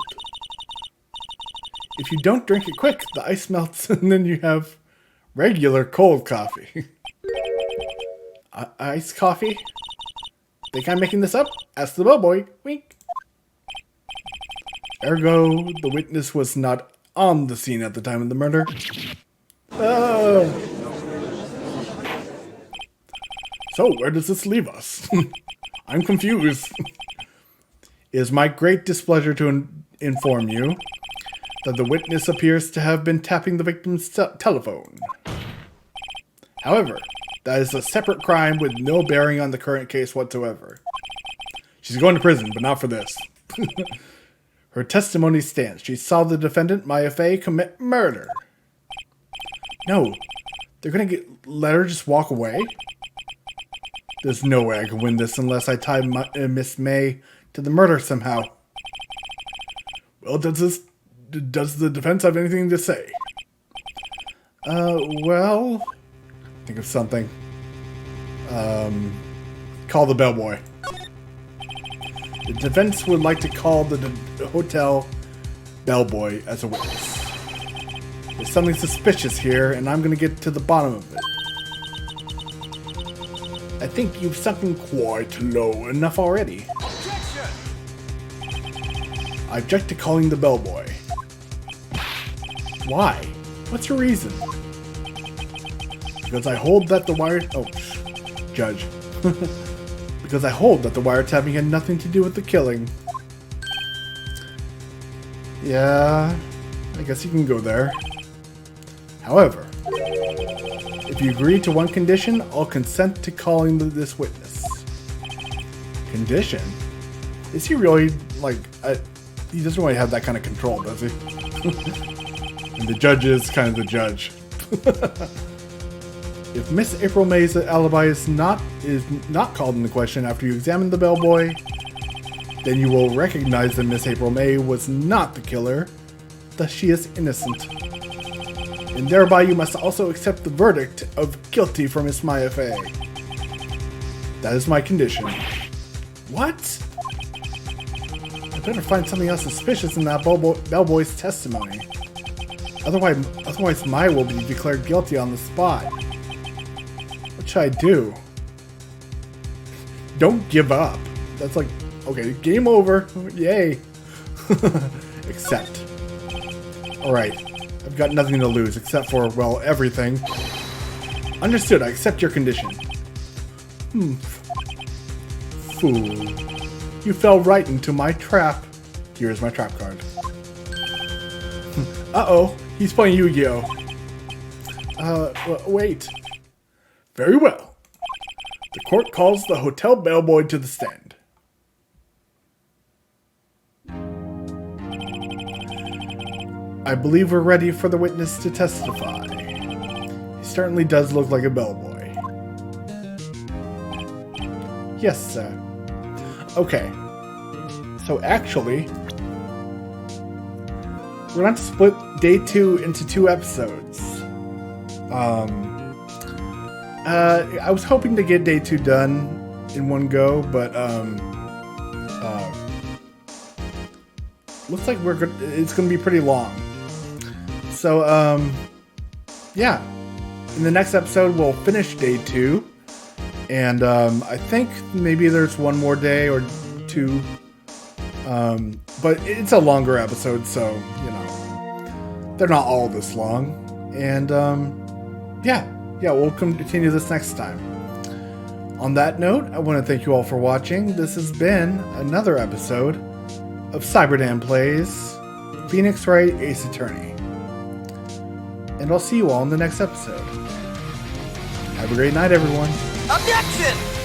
If you don't drink it quick, the ice melts and then you have regular cold coffee. Iced coffee? Think I'm making this up? Ask the bellboy. Wink. Ergo, the witness was not on the scene at the time of the murder. Oh. So, where does this leave us? I'm confused. It is my great displeasure to inform you that the witness appears to have been tapping the victim's telephone. However, that is a separate crime with no bearing on the current case whatsoever. She's going to prison, but not for this. Her testimony stands. She saw the defendant, Maya Fey, commit murder. No, they're going to let her just walk away? There's no way I can win this unless I tie Miss May to the murder somehow. Well, does the defense have anything to say? Well, think of something. Call the bellboy. The defense would like to call the hotel bellboy as a witness. There's something suspicious here, and I'm going to get to the bottom of it. I think you've sunken quite low enough already. I object to calling the bellboy. Why? What's your reason? Because I hold that the wire... Oh, Judge. Because I hold that the wiretapping had nothing to do with the killing. Yeah, I guess you can go there. However, if you agree to one condition, I'll consent to calling this witness. Condition? Is he really, like, he doesn't really have that kind of control, does he? And the judge is kind of the judge. If Miss April May's alibi is not called into question after you examine the bellboy, then you will recognize that Miss April May was not the killer, that she is innocent. And thereby you must also accept the verdict of guilty for Miss Maya Fey. That is my condition. What? I better find something else suspicious in that bellboy's testimony. Otherwise Maya will be declared guilty on the spot. What should I do? Don't give up. That's like, okay, game over. Yay. Accept. Alright. I've got nothing to lose except for, well, everything. Understood. I accept your condition. Fool. You fell right into my trap. Here's my trap card. Uh-oh. He's playing Yu-Gi-Oh! Wait. Very well. The court calls the hotel bellboy to the stand. I believe we're ready for the witness to testify. He certainly does look like a bellboy. Yes, sir. Okay. So actually, we're going to split day 2 into 2 episodes. I was hoping to get day 2 done in one go, but looks like it's going to be pretty long. So yeah, in the next episode we'll finish day 2, and I think maybe there's one more day or 2, but it's a longer episode, so you know they're not all this long, and yeah, we'll continue this next time. On that note, I want to thank you all for watching. This has been another episode of CyberDan Plays Phoenix Wright Ace Attorney. And I'll see you all in the next episode. Have a great night, everyone. Objection!